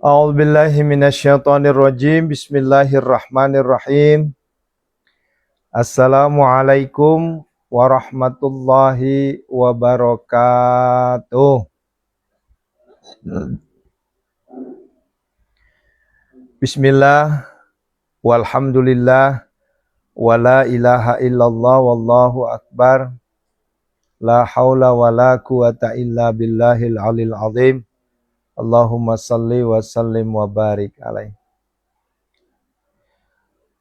A'udzubillahi minasyaitonirrajim. Bismillahirrahmanirrahim. Assalamualaikum warahmatullahi wabarakatuh. Bismillah, walhamdulillah, wala ilaha illallah, wallahu akbar. La haula wala quwata illa billahil alil azim. Allahumma salli wa sallim wa barik alaih.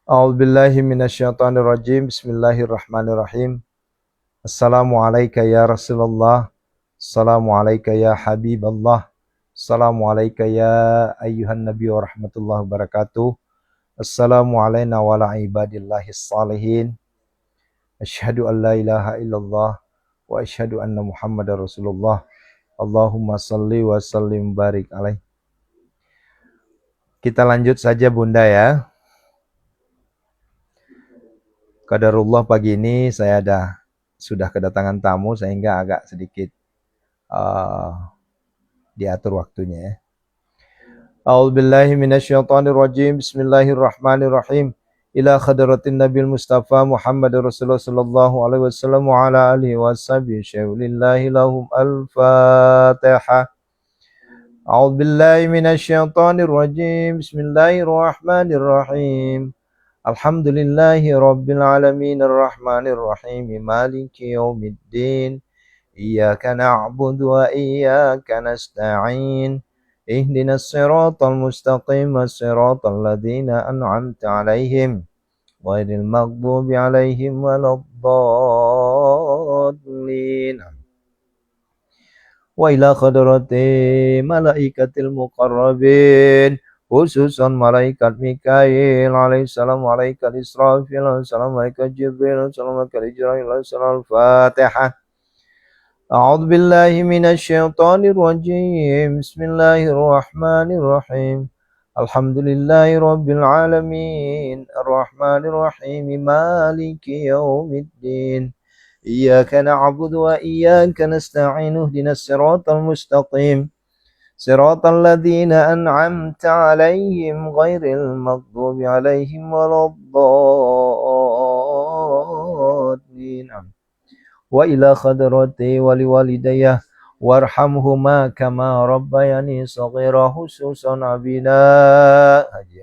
A'udzubillahi minasyaitonirrajim. Bismillahirrahmanirrahim. Assalamualaikum ya Rasulullah. Assalamualaikum ya Habiballah. Assalamualaikum ya ayyuhan nabi wa rahmatullahi wabarakatuh. Assalamualaikum wa ala ibadillahis salihin. Asyhadu an la ilaha illallah wa asyhadu anna Muhammadar Rasulullah. Allahumma salli wa sallim barik alaih. Kita lanjut saja Bunda ya. Qadarullah pagi ini saya sudah kedatangan tamu sehingga agak sedikit diatur waktunya ya. A'udzubillahi minasyaitonirrajim. Bismillahirrahmanirrahim. Ila khadratin Nabil Mustafa Muhammad Rasulullah sallallahu alaihi wasallam wa ala alihi washabihi syaulillahi lahum al-Fatihah. A'udzubillahi minasyaitonirrajim. Bismillahirrahmanirrahim. Alhamdulillahi rabbil alamin arrahmanir rahim maliki yaumiddin. Iyyaka na'budu wa iyyaka nasta'in. Ihdinas siratal mustaqim siratal ladzina an'amta 'alaihim ghairil maghdubi 'alaihim waladdallin. Wa ila khadrati malaikatil muqarrabin khususan malaikat Mikail alaihissalam, malaikat Israfil alaihissalam, malaikat Jibril alaihissalam, malaikat Israil alaihissalam. Al-Fatihah. A'udzu billahi minasyaitonir rajim. Bismillahirrahmanirrahim. Alhamdulillahi rabbil alamin. Arrahmanir rahim. Maliki yaumiddin. Iyyaka na'budu wa iyyaka nasta'in. Ihdinas siratal mustaqim. Siratal ladzina an'amta 'alaihim ghairil maghdubi 'alaihim waladdallin. Wa ila khadrati wali walidayah warhamhuma kama rabbayani shaghira khususan abina haji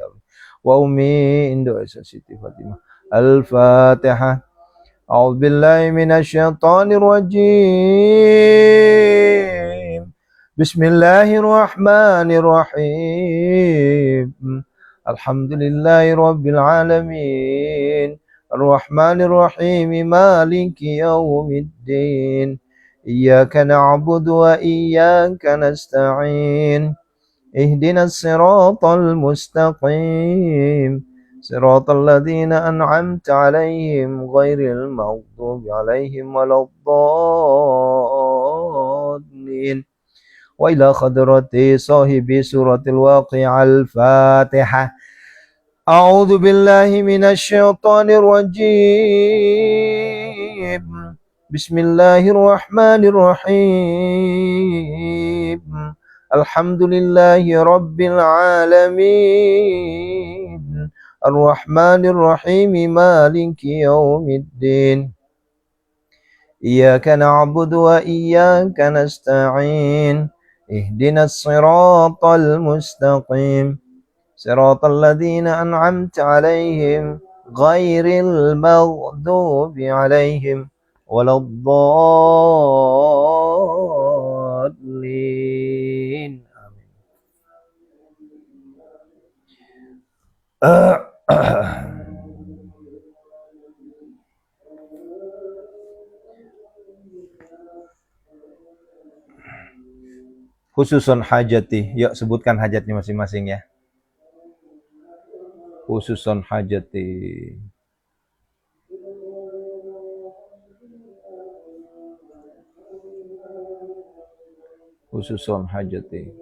wa ummi indo Siti Fatimah. Al-Fatihah. A'udzu billahi minasyaitonir rajim. Bismillahirrahmanirrahim. Alhamdulillahi rabbil alamin. Ar-Rahmanir Rahim. Maliki yaumiddin. Iyyaka na'budu wa iyyaka nasta'in. Ihdinas siratal mustaqim. Siratal ladzina an'amta 'alaihim ghairil maghdubi 'alaihim waladdallin. Wa ila khadrati sahibi suratil waqi'ah. Al-Fatihah. A'udzu billahi minasyaitonir rajim. Bismillahirrahmanirrahim. Alhamdulillahi rabbil alamin. Ar-Rahmanir Rahim. Maliki yaumiddin. Iyyaka na'budu wa iyyaka nasta'in. Ihdinas siratal mustaqim. Siratal ladzina an'amta 'alaihim ghairil maghdubi 'alaihim waladdallin. Amin. Khususun hajati. Yuk sebutkan hajatnya masing-masing ya. Khususun hajati. Khususun hajati.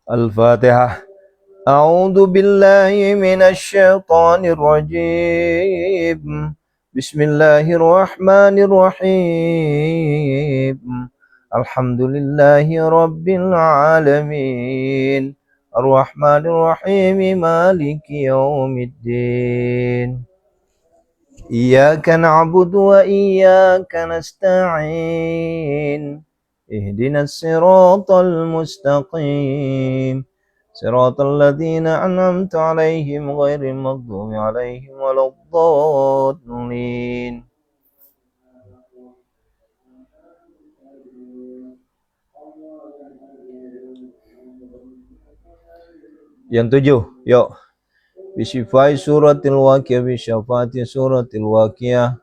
Al-Fatihah. أعوذ بالله من الشيطان الرجيم. بسم الله الرحمن الرحيم. الحمد لله رب العالمين الرحمن الرحيم مالك يوم الدين إياك نعبد وإياك نستعين اهدنا الصراط المستقيم صراط الذين أنعمت عليهم غير المغضوب عليهم ولا الضالين. Yang 7, yuk. Bisifai suratil waqiyah, bisyafati suratil waqiyah,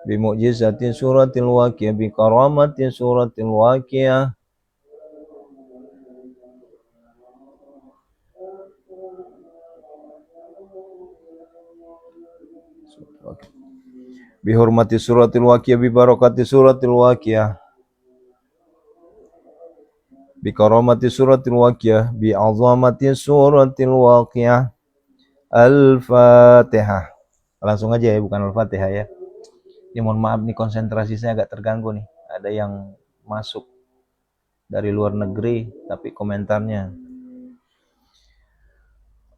bimujizati suratil waqiyah, bikaramati suratil waqiyah, bihormati suratil waqiyah, bibarakati suratil waqiyah, bikaramati suratil waqiyah, bi'azamati suratil waqiyah. Al-Fatihah. Langsung aja ya, bukan Al-Fatihah ya. Ya mohon maaf nih, konsentrasi saya agak terganggu nih. Ada yang masuk dari luar negeri tapi komentarnya.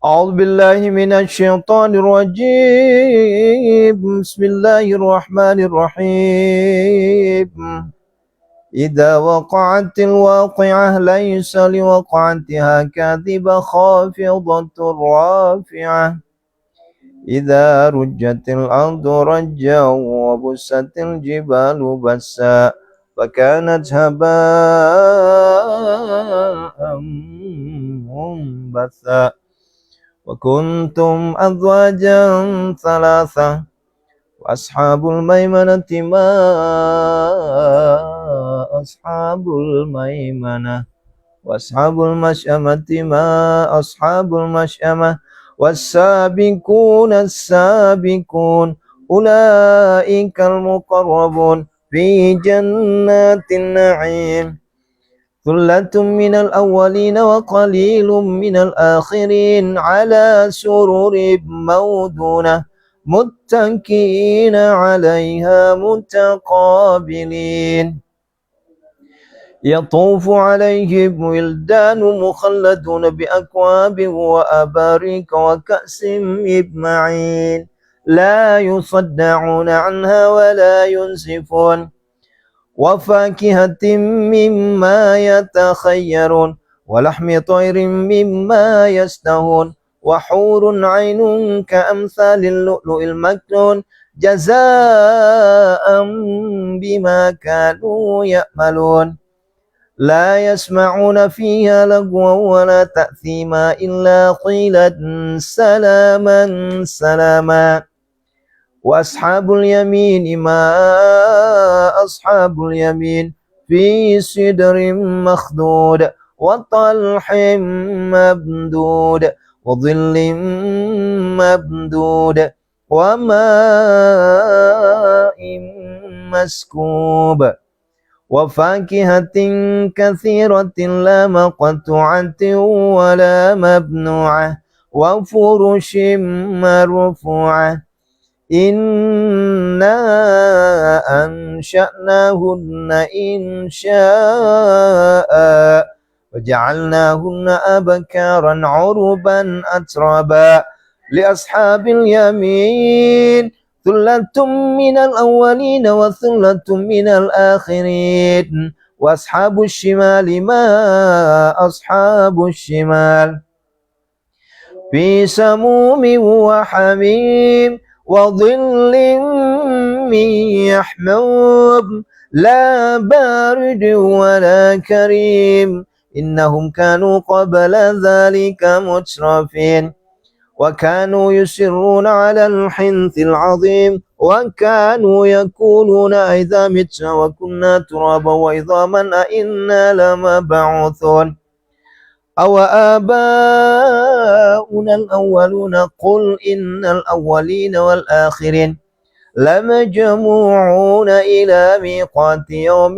A'udzu billahi minasyaitonir rajim. Bismillahirrahmanirrahim. Idza waqa'atil waqi'ah laysa liwaqa'atiha kadhiba khafidatur rafi'ah. Idza rujjatil ardu rajja wa bussatil jibalu bassa fakanat haba'an munbatha wa kuntum azwajan thalatha wa ashabul maimanati ma ashabul maimanah wa ashabul masyamati ma ashabul masyamah والسابقون السابقون أولئك المقربون في جنات النعيم ثلة من الأولين وقليل من الآخرين على سرر موضونة متكئين عليها متقابلين يطوف عليهم ولدان مخلدون بأكواب وأباريك وكأس من معين لا يصدعون عنها ولا ينزفون وفاكهة مما يتخيرون ولحم طير مما يشتهون وحور عين كأمثال اللؤلؤ المكنون جزاء بما كانوا يأملون لا يسمعون فيها لغوا ولا تأثيما إلا قيلا سلاما سلاما وأصحاب اليمين ما أصحاب اليمين في سدر مخضود وطلح ممدود وظل ممدود وماء مسكوب وفاكهة كثيرة لا مقطوعة ولا ممنوعة وفرش مرفوعة إنا أنشأناهن إنشاء وجعلناهن أبكارا عربا أترابا لأصحاب اليمين ثلة من الأولين وثلة من الآخرين وأصحاب الشمال ما أصحاب الشمال في سموم وحميم وظل من يحموم لا بارد ولا كريم إنهم كانوا قبل ذلك مترفين وكانوا يصرون على الحنث العظيم وكانوا يقولون إذا متنا وكنا ترابا وعظاما أئنا لمبعوثون أو آباؤنا الأولون قل إن الأولين والآخرين لمجموعون إلى ميقات يوم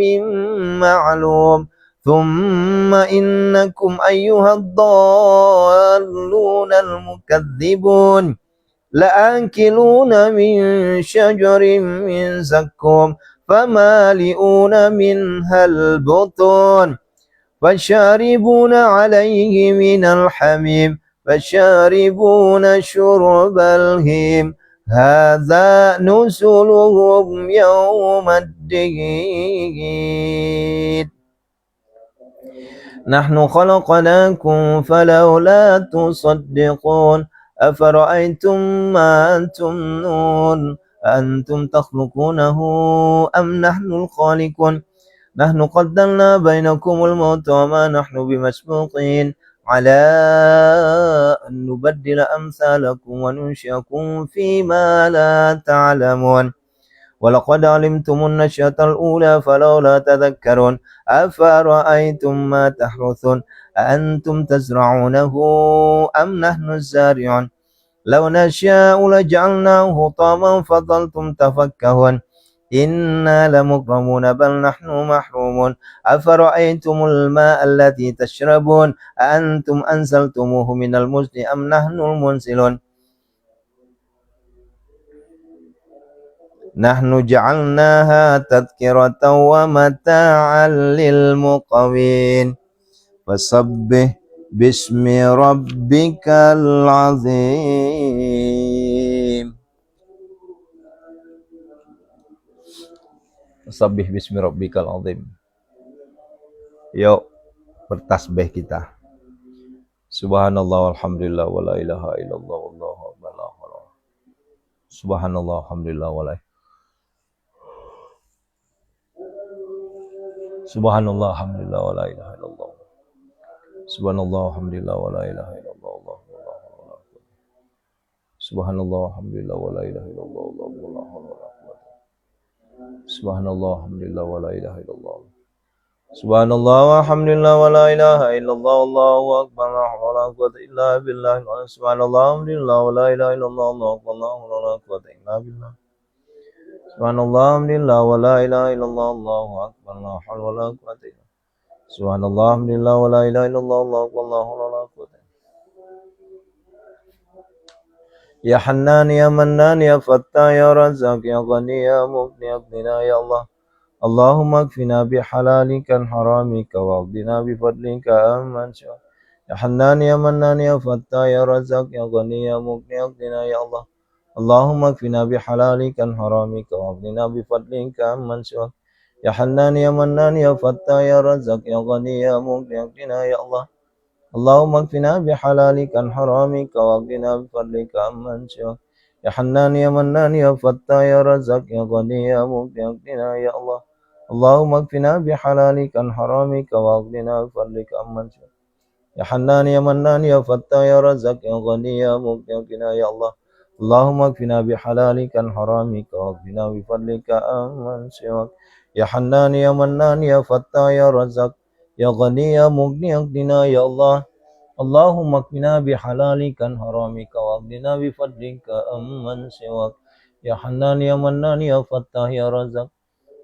معلوم ثم إنكم أيها الضالون المكذبون لآكلون من شجر من زقوم فمالئون منها البطون فشاربون عليه من الحميم فشاربون شرب الهيم هذا نزلهم يوم الدين نحن خلقناكم فلولا تصدقون أفرأيتم ما تمنون أأنتم تخلقونه أم نحن الخالقون نحن قدرنا بينكم الموت وما نحن بمسبوقين على أن نبدل أمثالكم وننشئكم فيما لا تعلمون ولقد علمتم النشأة الأولى فلولا تذكرون أفرأيتم ما تحرثون أأنتم تزرعونه أم نحن الزارعون لو نشاء لجعلناه طاما فظلتم تفكهون إنا لمكرمون بل نحن محرومون أفرأيتم الماء الذي تشربون أأنتم أنزلتموه من المزن أم نحن المنزلون نحن جعلناها تذكرة ومتاعا للمقوين فسبح باسم ربك العظيم Sabbih bismi rabbikal azim. Yuk bertasbih kita. Subhanallah walhamdulillah wa la ilaha illallah wallahu akbar. Subhanallah alhamdulillah wa la Subhanallah alhamdulillah wa la ilaha illallah. Subhanallah alhamdulillah wa la ilaha illallah wallahu akbar. Subhanallah alhamdulillah wa la ilaha illallah wallahu akbar. Subhanallah alhamdulillah wa la ilaha illallah. Subhanallah walhamdulillah wa la ilaha illallah wallahu akbar la hawla wa la quwwata illa billah. Subhanallah alhamdulillah wa la ilaha illallah wallahu akbar la hawla wa la quwwata illa billah. Subhanallah alhamdulillah wa la ilaha illallah wallahu akbar la hawla wa la quwwata illa billah. Subhanallah alhamdulillah wa la ilaha illallah wallahu akbar la hawla wa la quwwata. Ya Hannan ya Mannan ya Fattah ya Razzaq ya Ghani ya Mughni aghnina ya Allah. Allahumma kfina bihalalika an haramika wa aghdina bifadlika amman syaa. Ya Hannan ya Mannan ya Fattah ya Razzaq ya Ghani ya Mughni aghnina ya Allah. Allahumma kfina bihalalika an haramika wa aghdina bifadlika amman syaa. Ya Hannan ya Mannan ya Fattah ya Razzaq ya Ghani ya Mughni aghnina ya Allah. Allahumma kfina bihalalika an haramika wa aghdina bifadlika amman syaa. Ya Hannan ya Mannan ya Fattah ya Razzaq ya Ghani ya Mughni aghnina ya Allah. Allahumma kfina bihalalika an haramika wa aghdina bifadlika amman syaa. Ya Hannan ya Mannan ya Fattah ya Razzaq ya Ghani ya Mughni aghnina ya Allah. Allahumma kfina bihalalika an haramika wa aghdina bifadlika amman syaa. Ya Hannan ya Mannan ya Fattah ya Razzaq ya Ghani ya Mughni aghnina ya Allah. Allahumma kfina bihalalika an haramika wa aghdina bifadlika amman siwak. Ya Hannan ya Mannan ya Fattah ya Razzaq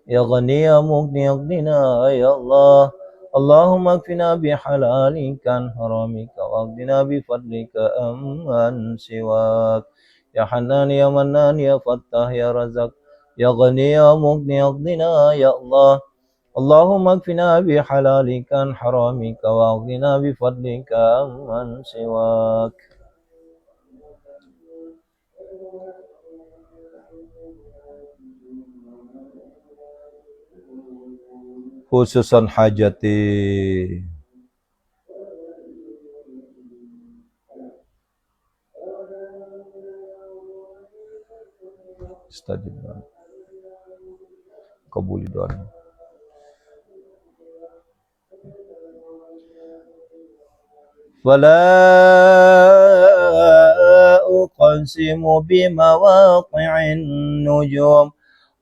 ya Ghani ya Mughni aghnina ya Allah. Allahumma kfina bihalalika an haramika wa aghdina bifadlika amman siwak. Ya Hannan ya Mannan ya Fattah ya Razzaq ya Ghani ya Mughni aghnina ya Allah. Allahumma kfina bihalalika an haramika wa aghdina bifadlika amman siwak. Khususan hajati istajib kabuli doa. فلا أقسم بمواقع النجوم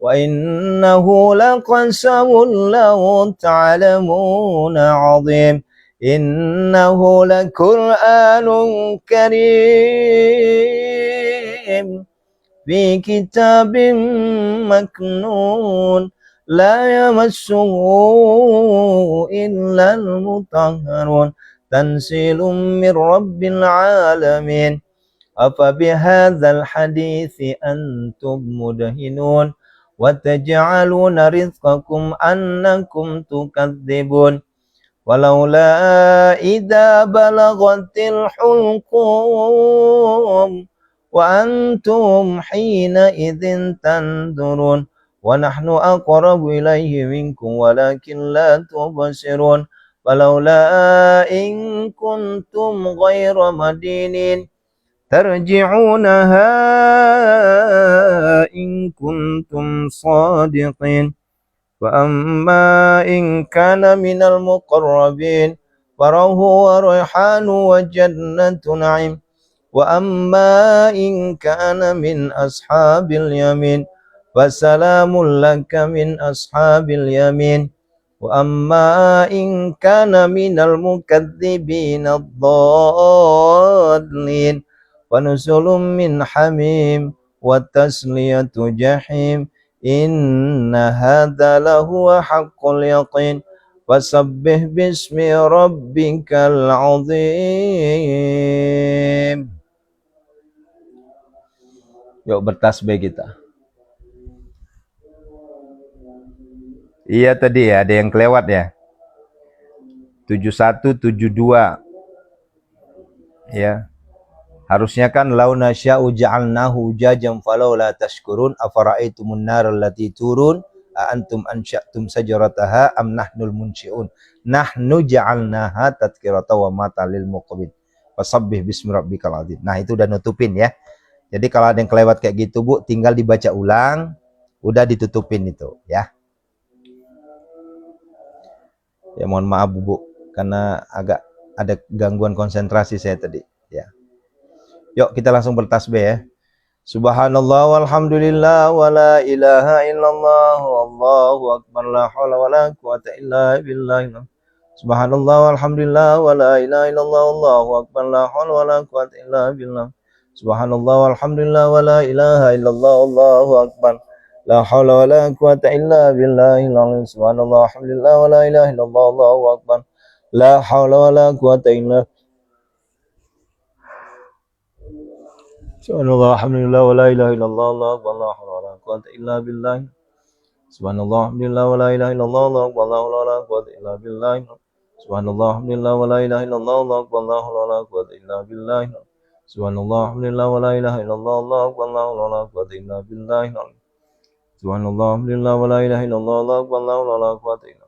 وإنه لقسم لو تعلمون عظيم إنه لقرآن كريم في كتاب مكنون لا يمسه إلا المطهرون تنزيل من رب العالمين أفبهذا الحديث أنتم مدهنون وتجعلون رزقكم أنكم تكذبون ولولا إذا بلغت الحلقوم وأنتم حينئذ تنظرون ونحن أقرب إليه منكم ولكن لا تبصرون فلولا إن كنتم غير مدينين ترجعونها إن كنتم صادقين فأما إن كان من المقربين فروح وريحان وجنة نعيم وأما إن كان من أصحاب اليمين فسلام لك من أصحاب اليمين وأما إن كان من المكذبين الضالين فنزل من حميم وتسلية جحيم إن هذا لهو حق اليقين فسبح باسم ربك العظيم. Yuk bertasbih kita. Iya tadi ya, ada yang kelewat ya. 71, 72. Ya. Harusnya kan launa sya'u ja'alnahu ujajam falau la tashkurun afara'aitumun nar allati turun a antum ansya'tum sajarataha am nahnul munsyi'un nahnu ja'alnaha tadhkirata wa mata lil muqwin fasabbih bismi rabbikal azim. Nah, itu udah nutupin ya. Jadi kalau ada yang kelewat kayak gitu, Bu, tinggal dibaca ulang, udah ditutupin itu ya. Ya mohon maaf Bu, karena agak ada gangguan konsentrasi saya tadi ya. Yuk kita langsung bertasbih ya. Subhanallah walhamdulillah wa la ilaha illallah wallahu akbar la haula wa la quwata illa billah. Subhanallah walhamdulillah wa la ilaha illallah wallahu akbar la haula wa la quwata illa billah. Subhanallah walhamdulillah wa la ilaha illallah wallahu akbar la haula wa la quwata illa billah. Subhanallah walhamdulillah wa la ilaha illallah wallahu akbar la haula wa la quwata illa Subhanallah alhamdulillah wa la ilaha illallah Allahu akbar la haula wa la quwwata illa billah. Subhanallah alhamdulillah wa la ilaha illallah Allahu akbar la haula wa la quwwata illa billah. Subhanallah alhamdulillah wa la ilaha illallah Allahu akbar la haula wa la quwwata illa billah. Subhanallah alhamdulillah wa la ilaha illallah Allahu akbar la haula wa la quwwata illa billah. Subhanallah alhamdulillah wa la ilaha illallah Allahu akbar la haula wa la quwwata illa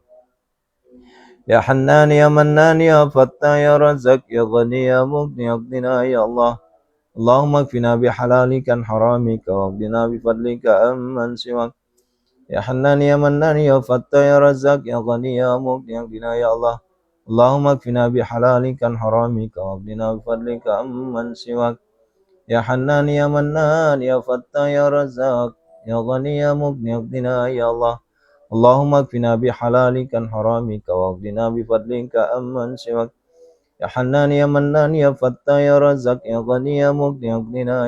Ya Hannan ya Mannan ya Fattah ya Razzaq ya Ghani ya Mughni ya ya Allah. Allahumma kfina bihalalika an haramika waqdina bifadlika amman siwak ya Hannan ya Mannan ya Fattah ya Razzaq ya Ghani ya Mughni ya Allah. Allahumma kfina bihalalika an haramika waqdina bifadlika amman siwak ya Hannan ya Mannan ya Fattah ya Razzaq ya Ghani ya Mughni ya Allah. Allahumma kfina bihalalika an haramika waqdina bifadlika amman siwak Ya Hannan ya Mannan ya Fattah ya Razzaq ya Ghani ya Mughni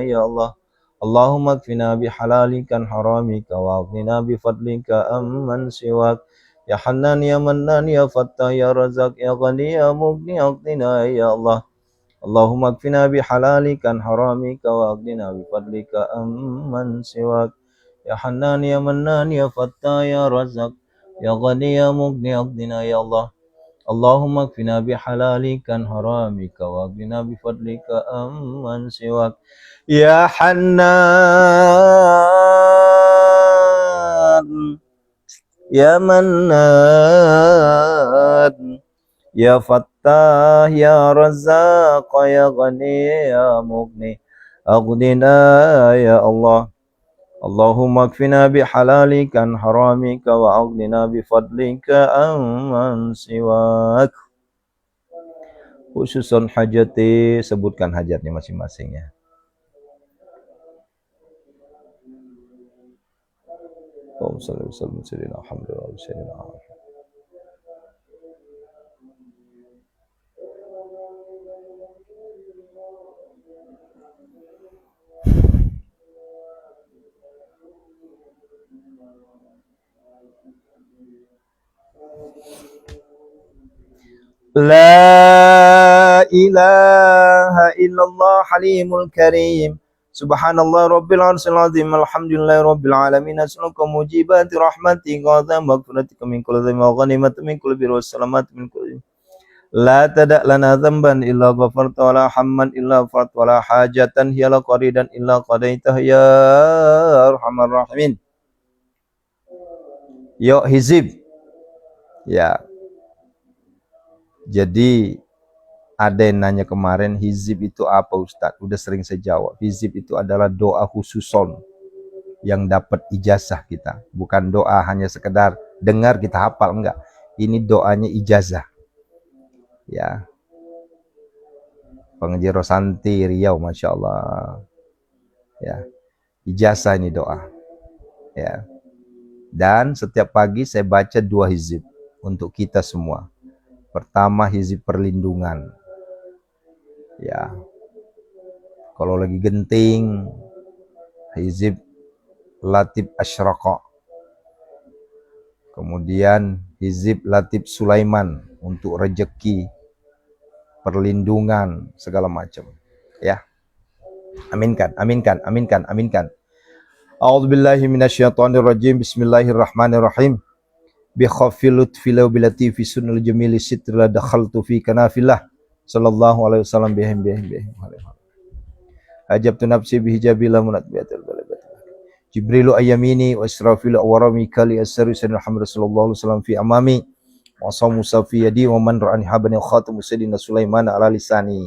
ya Allah. Allahumma kfina bihalalika an haramika wa aghnina bifadlika amman siwak. Ya Hannan ya Mannan ya Fattah ya Razzaq ya Ghani ya Mughni ya Allah. Allahumma kfina bihalalika an haramika wa aghnina bifadlika amman siwak. Ya Hannan ya Mannan ya Fattah ya Razzaq ya Ghani ya Mughni ya Allah. Allahumma kfina bihalalika an haramika wa aghnina bifadlika amman siwak. Ya Hannan Ya Mannan Ya Fattah Ya Razzaq Ya Ghani Ya Mughni aghnina ya Allah. Allahumma kfina bihalalika an haramika wa aghnina bifadlika amman siwak. Khususun hajati, sebutkan hajatnya masing-masing ya. Allahumma shalli wa sallim ala sayyidina Muhammad wa ala sayyidina Muhammad. La ilaha illallah halimul karim. Subhanallah rabbil arsyil azim. Alhamdulillah rabbil alamin. As'aluka mujibati rahmatika wa maghfiratika min kulli dhanbin wa ghanimatan min kulli birrin wa salamatan min kulli. La tada' lana dhanban illa ghafarta wa la hamman illa ghafarta wa la hajatan hiya la qaridan illa qadaitah ya arhamar rahimin. Yuk hizib. Ya. Jadi ada yang nanya kemarin, hizib itu apa Ustadz? Udah sering saya jawab. Hizib itu adalah doa khususon yang dapat ijazah kita. Bukan doa hanya sekedar dengar kita hafal, enggak. Ini doanya ijazah. Ya. Pengaji Rosanti Riau, Masya Allah. Ya. Ijazah ini doa. Ya. Dan setiap pagi saya baca 2 hizib untuk kita semua. Pertama hizib perlindungan. Ya. Kalau lagi genting, hizib Latif Asyraqa. Kemudian hizib Latif Sulaiman untuk rezeki, perlindungan, segala macam. Ya. Aminkan, aminkan, aminkan, aminkan. A'udzubillahi minasyaitonirrajim. Bismillahirrahmanirrahim. Bi khafil lutfi law bilati fi sunnal jamili sitra dakhaltu fi kanafillah sallallahu alaihi wasallam bihim ajabtu nafsi bihijabila munatbiatul balabat Jibrilu ayyamini wa israfilu awarami kali asari sayyidina Muhammad sallallahu alaihi wasallam fi amami wa samu safi yadi wa man ra'ani habani khatamu sayyidina Sulaiman ala lisani.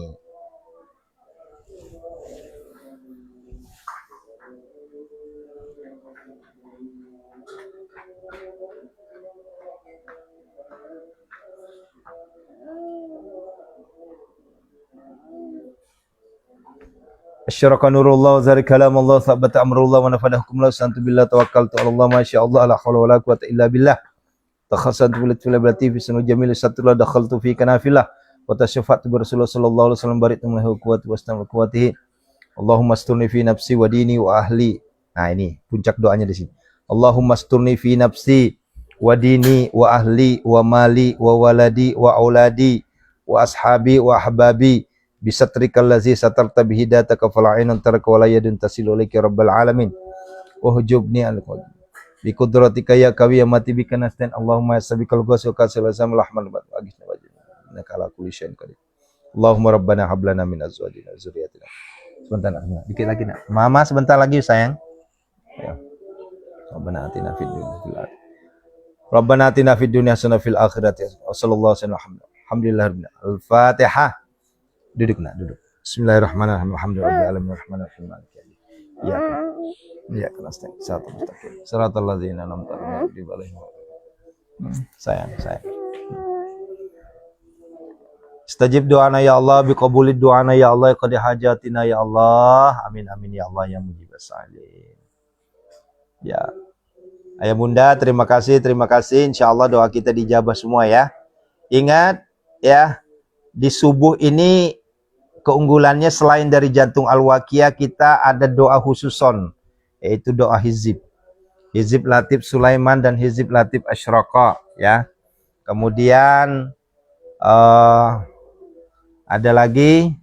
Asyaraka nurullah wa zari kalam Allah thabata amrullah wa nafada hukumullah santu billah tawakkaltu ala Allah masya Allah la hawla wa la quwata illa billah takhasantu bilat fila berati fi sunu jamil satullah dakhaltu fi kanafillah wa tasyafatu bi Rasulullah sallallahu alaihi wasallam baritu lahu quwwati wastam quwwatihi Allahumma asturni fi nafsi wa dini wa ahli. Nah ini puncak doanya di sini. Allahumma asturni fi nafsi wa dini wa ahli wa mali wa waladi wa auladi wa ashabi wa ahbabi bisatrikal ladzi satarta bihidataka fala ainun taraka wala yadun tasilu ilaika rabbal alamin wa hujubni al qad bi qudratika ya qawi ya mati bika nastan Allahumma sabiqal ghusl ka salasam lahman bad agisna wajib nakala kulli syai'in qadir Allahumma rabbana hab lana min azwajina wa dzurriyyatina. Sebentar nak, dikit lagi nak. Mama sebentar lagi sayang. Ya. Rabbana atina fid dunya fil akhirati. Rabbana atina fid dunya hasanah fil akhirati. Wassallallahu alaihi wasallam. Alhamdulillah. Al-Fatihah. Duduk nak, duduk. Bismillahirrahmanirrahim. Alhamdulillahirabbil alamin arrahmanirrahim maliki yaumiddin. Iya. Iya kan Ustaz. Siratal mustaqim. Siratal ladzina an'amta alaihim. Sayang. Istajib doana ya Allah, biqabulid doana ya Allah, qadi hajatina ya Allah. Amin ya Allah ya mujibas salih. Ya. Ayah Bunda, terima kasih. Insyaallah doa kita dijabah semua ya. Ingat ya, di subuh ini keunggulannya selain dari jantung al-waqiyah kita ada doa khususon, yaitu doa hizib. Hizib Latif Sulaiman dan hizib Latif Asyraqa ya. Kemudian ada lagi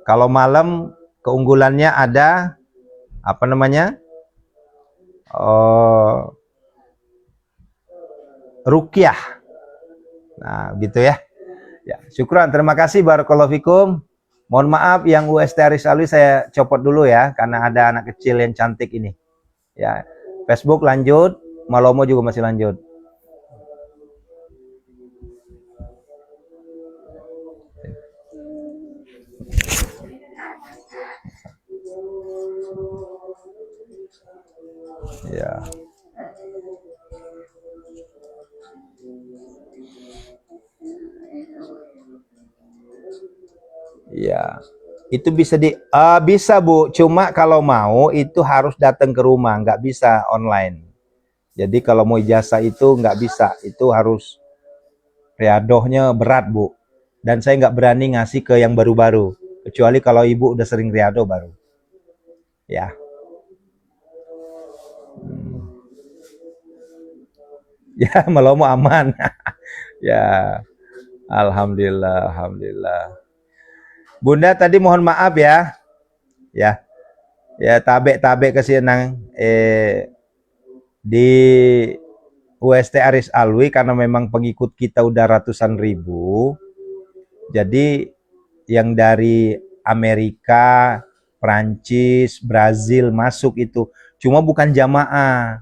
kalau malam keunggulannya ada apa namanya? Ruqyah. Nah, gitu ya. Ya, syukran, terima kasih, barakallahu fikum. Mohon maaf yang UST Aris Alwi saya copot dulu ya, karena ada anak kecil yang cantik ini. Ya, Facebook lanjut, Malomo juga masih lanjut. Ya. Ya, itu bisa bisa Bu, cuma kalau mau itu harus datang ke rumah, nggak bisa online. Jadi kalau mau ijazah itu nggak bisa, itu harus riadohnya berat Bu. Dan saya nggak berani ngasih ke yang baru-baru, kecuali kalau Ibu udah sering riadoh baru. Ya. Ya, Malomo aman. Ya. Alhamdulillah, alhamdulillah. Bunda tadi mohon maaf ya. Ya, ya tabe kasi nang di UST Aris Alwi karena memang pengikut kita udah ratusan ribu. Jadi yang dari Amerika, Prancis, Brazil masuk itu cuma bukan jamaah.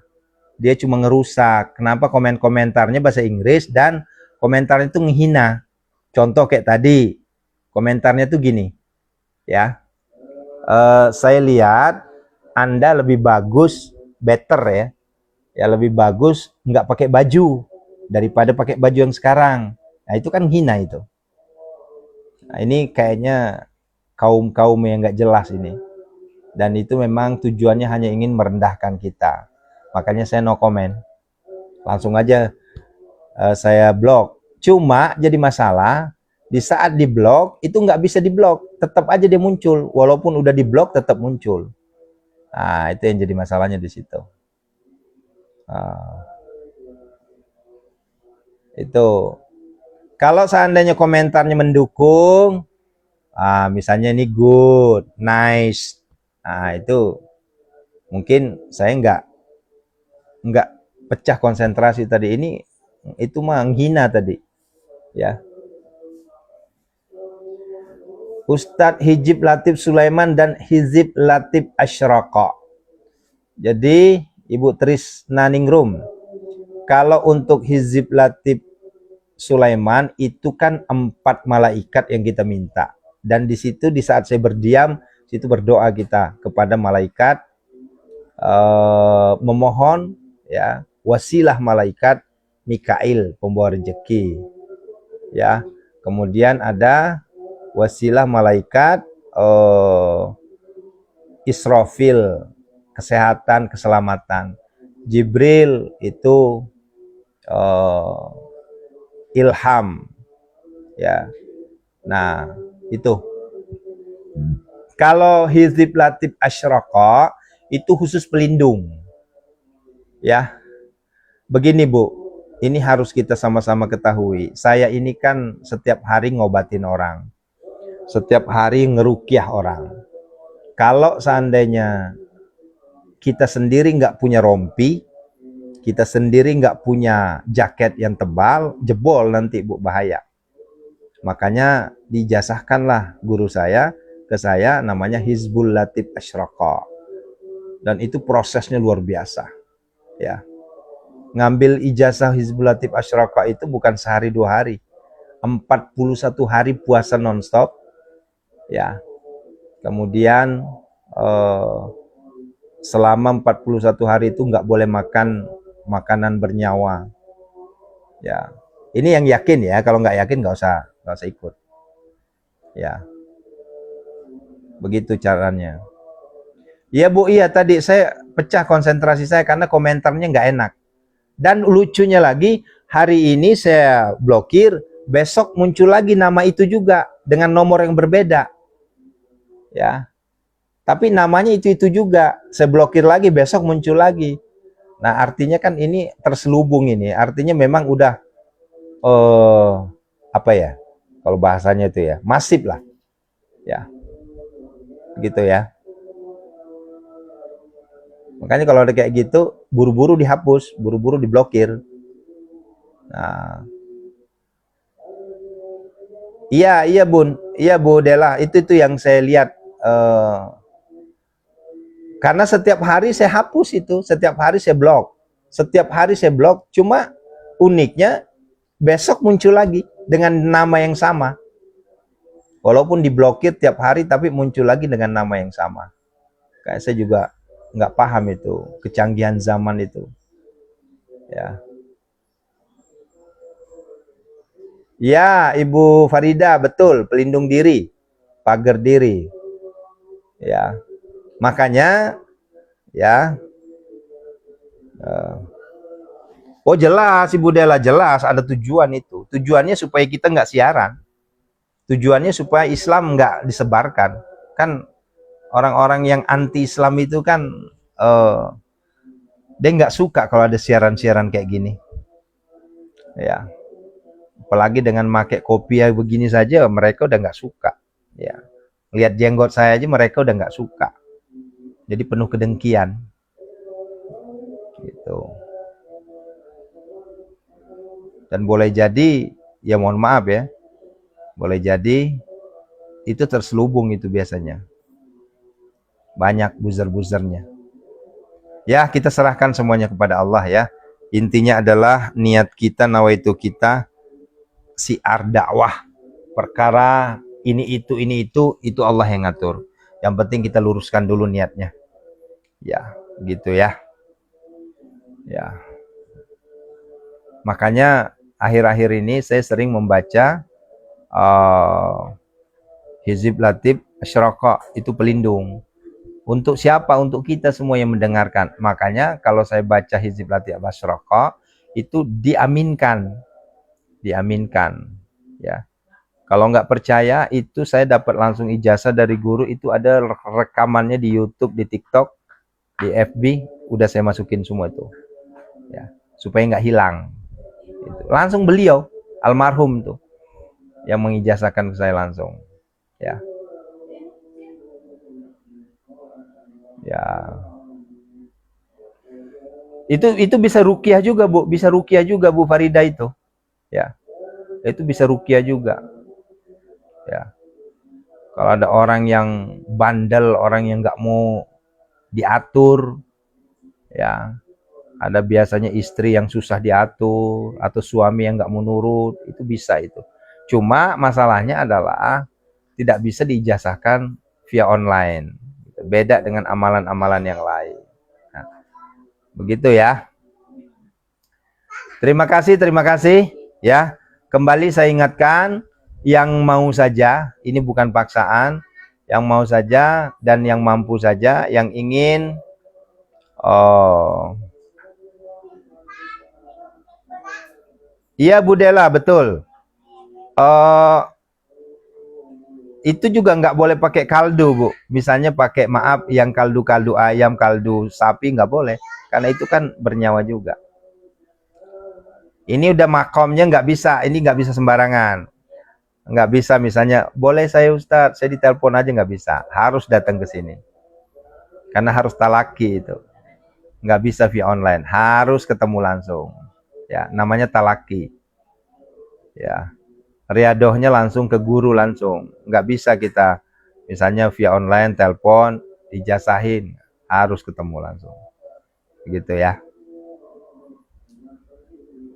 Dia cuma ngerusak. Kenapa komentarnya bahasa Inggris dan komentarnya itu menghina. Contoh kayak tadi, komentarnya tuh gini, ya. Saya lihat Anda lebih bagus, better ya. Ya lebih bagus nggak pakai baju daripada pakai baju yang sekarang. Nah itu kan hina itu. Nah ini kayaknya kaum-kaum yang nggak jelas ini. Dan itu memang tujuannya hanya ingin merendahkan kita. Makanya saya no comment. Langsung aja saya blok. Cuma jadi masalah di saat di blok itu nggak bisa di blok, tetap aja dia muncul, walaupun udah di blok tetap muncul. Nah itu yang jadi masalahnya di situ. Itu kalau seandainya komentarnya mendukung, misalnya ini good, nice, itu mungkin saya nggak pecah konsentrasi tadi. Ini itu mah menghina tadi, ya. Ustadz Hizib Latif Sulaiman dan Hizib Latif Asyraka. Jadi Ibu Trisna Ningrum, kalau untuk Hizib Latif Sulaiman itu kan 4 malaikat yang kita minta. Dan di situ di saat saya berdiam, situ berdoa kita kepada malaikat, memohon ya wasilah malaikat Mikail pembawa rezeki. Ya. Kemudian ada wasilah malaikat Israfil, kesehatan, keselamatan. Jibril itu ilham, ya. Nah itu. Kalau Hizib Latif Asyraka itu khusus pelindung, ya. Begini Bu, ini harus kita sama-sama ketahui. Saya ini kan setiap hari ngobatin orang, setiap hari ngerukyah orang. Kalau seandainya kita sendiri nggak punya rompi, kita sendiri nggak punya jaket yang tebal, jebol nanti Bu, bahaya. Makanya dijasahkanlah guru saya ke saya, namanya Hizbul Latif Asyraka. Dan itu prosesnya luar biasa. Ya. Ngambil ijazah Hizbul Latif Asyraka itu bukan sehari 2 hari. 41 hari puasa nonstop. Ya. Kemudian selama 41 hari itu nggak boleh makan makanan bernyawa. Ya. Ini yang yakin ya, kalau nggak yakin nggak usah ikut. Ya. Begitu caranya. Iya Bu, iya tadi saya pecah konsentrasi saya karena komentarnya nggak enak. Dan lucunya lagi, hari ini saya blokir, besok muncul lagi nama itu juga dengan nomor yang berbeda. Ya. Tapi namanya itu juga. Saya blokir lagi, besok muncul lagi. Nah, artinya kan ini terselubung ini. Artinya memang udah apa ya? Kalau bahasanya itu ya, masif lah. Ya. Gitu ya. Makanya kalau ada kayak gitu, buru-buru dihapus, buru-buru diblokir. Nah. Iya Bun, iya Bu Dela, itu yang saya lihat. Karena setiap hari saya hapus itu, setiap hari saya blok, setiap hari saya blok. Cuma uniknya besok muncul lagi dengan nama yang sama. Walaupun diblokir tiap hari, tapi muncul lagi dengan nama yang sama. Kayak saya juga nggak paham itu kecanggihan zaman itu. Ya. Ya, Ibu Farida, betul, pelindung diri, pagar diri. Ya. Makanya ya. Oh jelas Ibu Dela, jelas ada tujuan itu. Tujuannya supaya kita nggak siaran. Tujuannya supaya Islam nggak disebarkan. Kan orang-orang yang anti Islam itu kan dia nggak suka kalau ada siaran-siaran kayak gini. Ya. Apalagi dengan pakai kopiah begini saja mereka udah nggak suka. Ya, lihat jenggot saya aja mereka udah nggak suka. Jadi penuh kedengkian. Gitu. Dan boleh jadi, ya mohon maaf ya, boleh jadi itu terselubung itu biasanya. Banyak buzzer-buzzernya. Ya, kita serahkan semuanya kepada Allah ya. Intinya adalah niat kita, nawaitu kita, siar dakwah. Perkara ini itu Allah yang ngatur. Yang penting kita luruskan dulu niatnya. Ya, gitu ya. Ya. Makanya akhir-akhir ini saya sering membaca Hizib Latif Asyraqa, itu pelindung. Untuk siapa? Untuk kita semua yang mendengarkan. Makanya kalau saya baca Hizib Latif Asyraqa itu diaminkan. Diaminkan. Ya. Kalau nggak percaya, itu saya dapat langsung ijazah dari guru, itu ada rekamannya di YouTube, di TikTok, di FB, udah saya masukin semua itu. Ya, supaya nggak hilang. Itu. Langsung beliau, almarhum tuh, yang mengijazahkan ke saya langsung. Ya. Ya. Itu bisa ruqyah juga, Bu. Bisa ruqyah juga, Bu Farida itu. Ya. Itu bisa ruqyah juga. Ya. Kalau ada orang yang bandel, orang yang nggak mau diatur, ya, ada biasanya istri yang susah diatur atau suami yang nggak mau nurut, itu bisa itu. Cuma masalahnya adalah tidak bisa diijazahkan via online. Beda dengan amalan-amalan yang lain. Nah, begitu ya. Terima kasih ya. Kembali saya ingatkan, yang mau saja, ini bukan paksaan, yang mau saja dan yang mampu saja, yang ingin iya Bu Dela, betul. Itu juga nggak boleh pakai kaldu, Bu. Misalnya pakai, maaf, yang kaldu ayam, kaldu sapi nggak boleh, karena itu kan bernyawa juga. Ini udah makomnya nggak bisa, ini nggak bisa sembarangan. Nggak bisa misalnya, boleh saya Ustadz, saya ditelepon aja, nggak bisa. Harus datang ke sini. Karena harus talaki itu. Nggak bisa via online, harus ketemu langsung. Ya, namanya talaki. Ya, riadohnya langsung ke guru langsung. Nggak bisa kita, misalnya via online, telepon, dijasahin. Harus ketemu langsung. Gitu ya.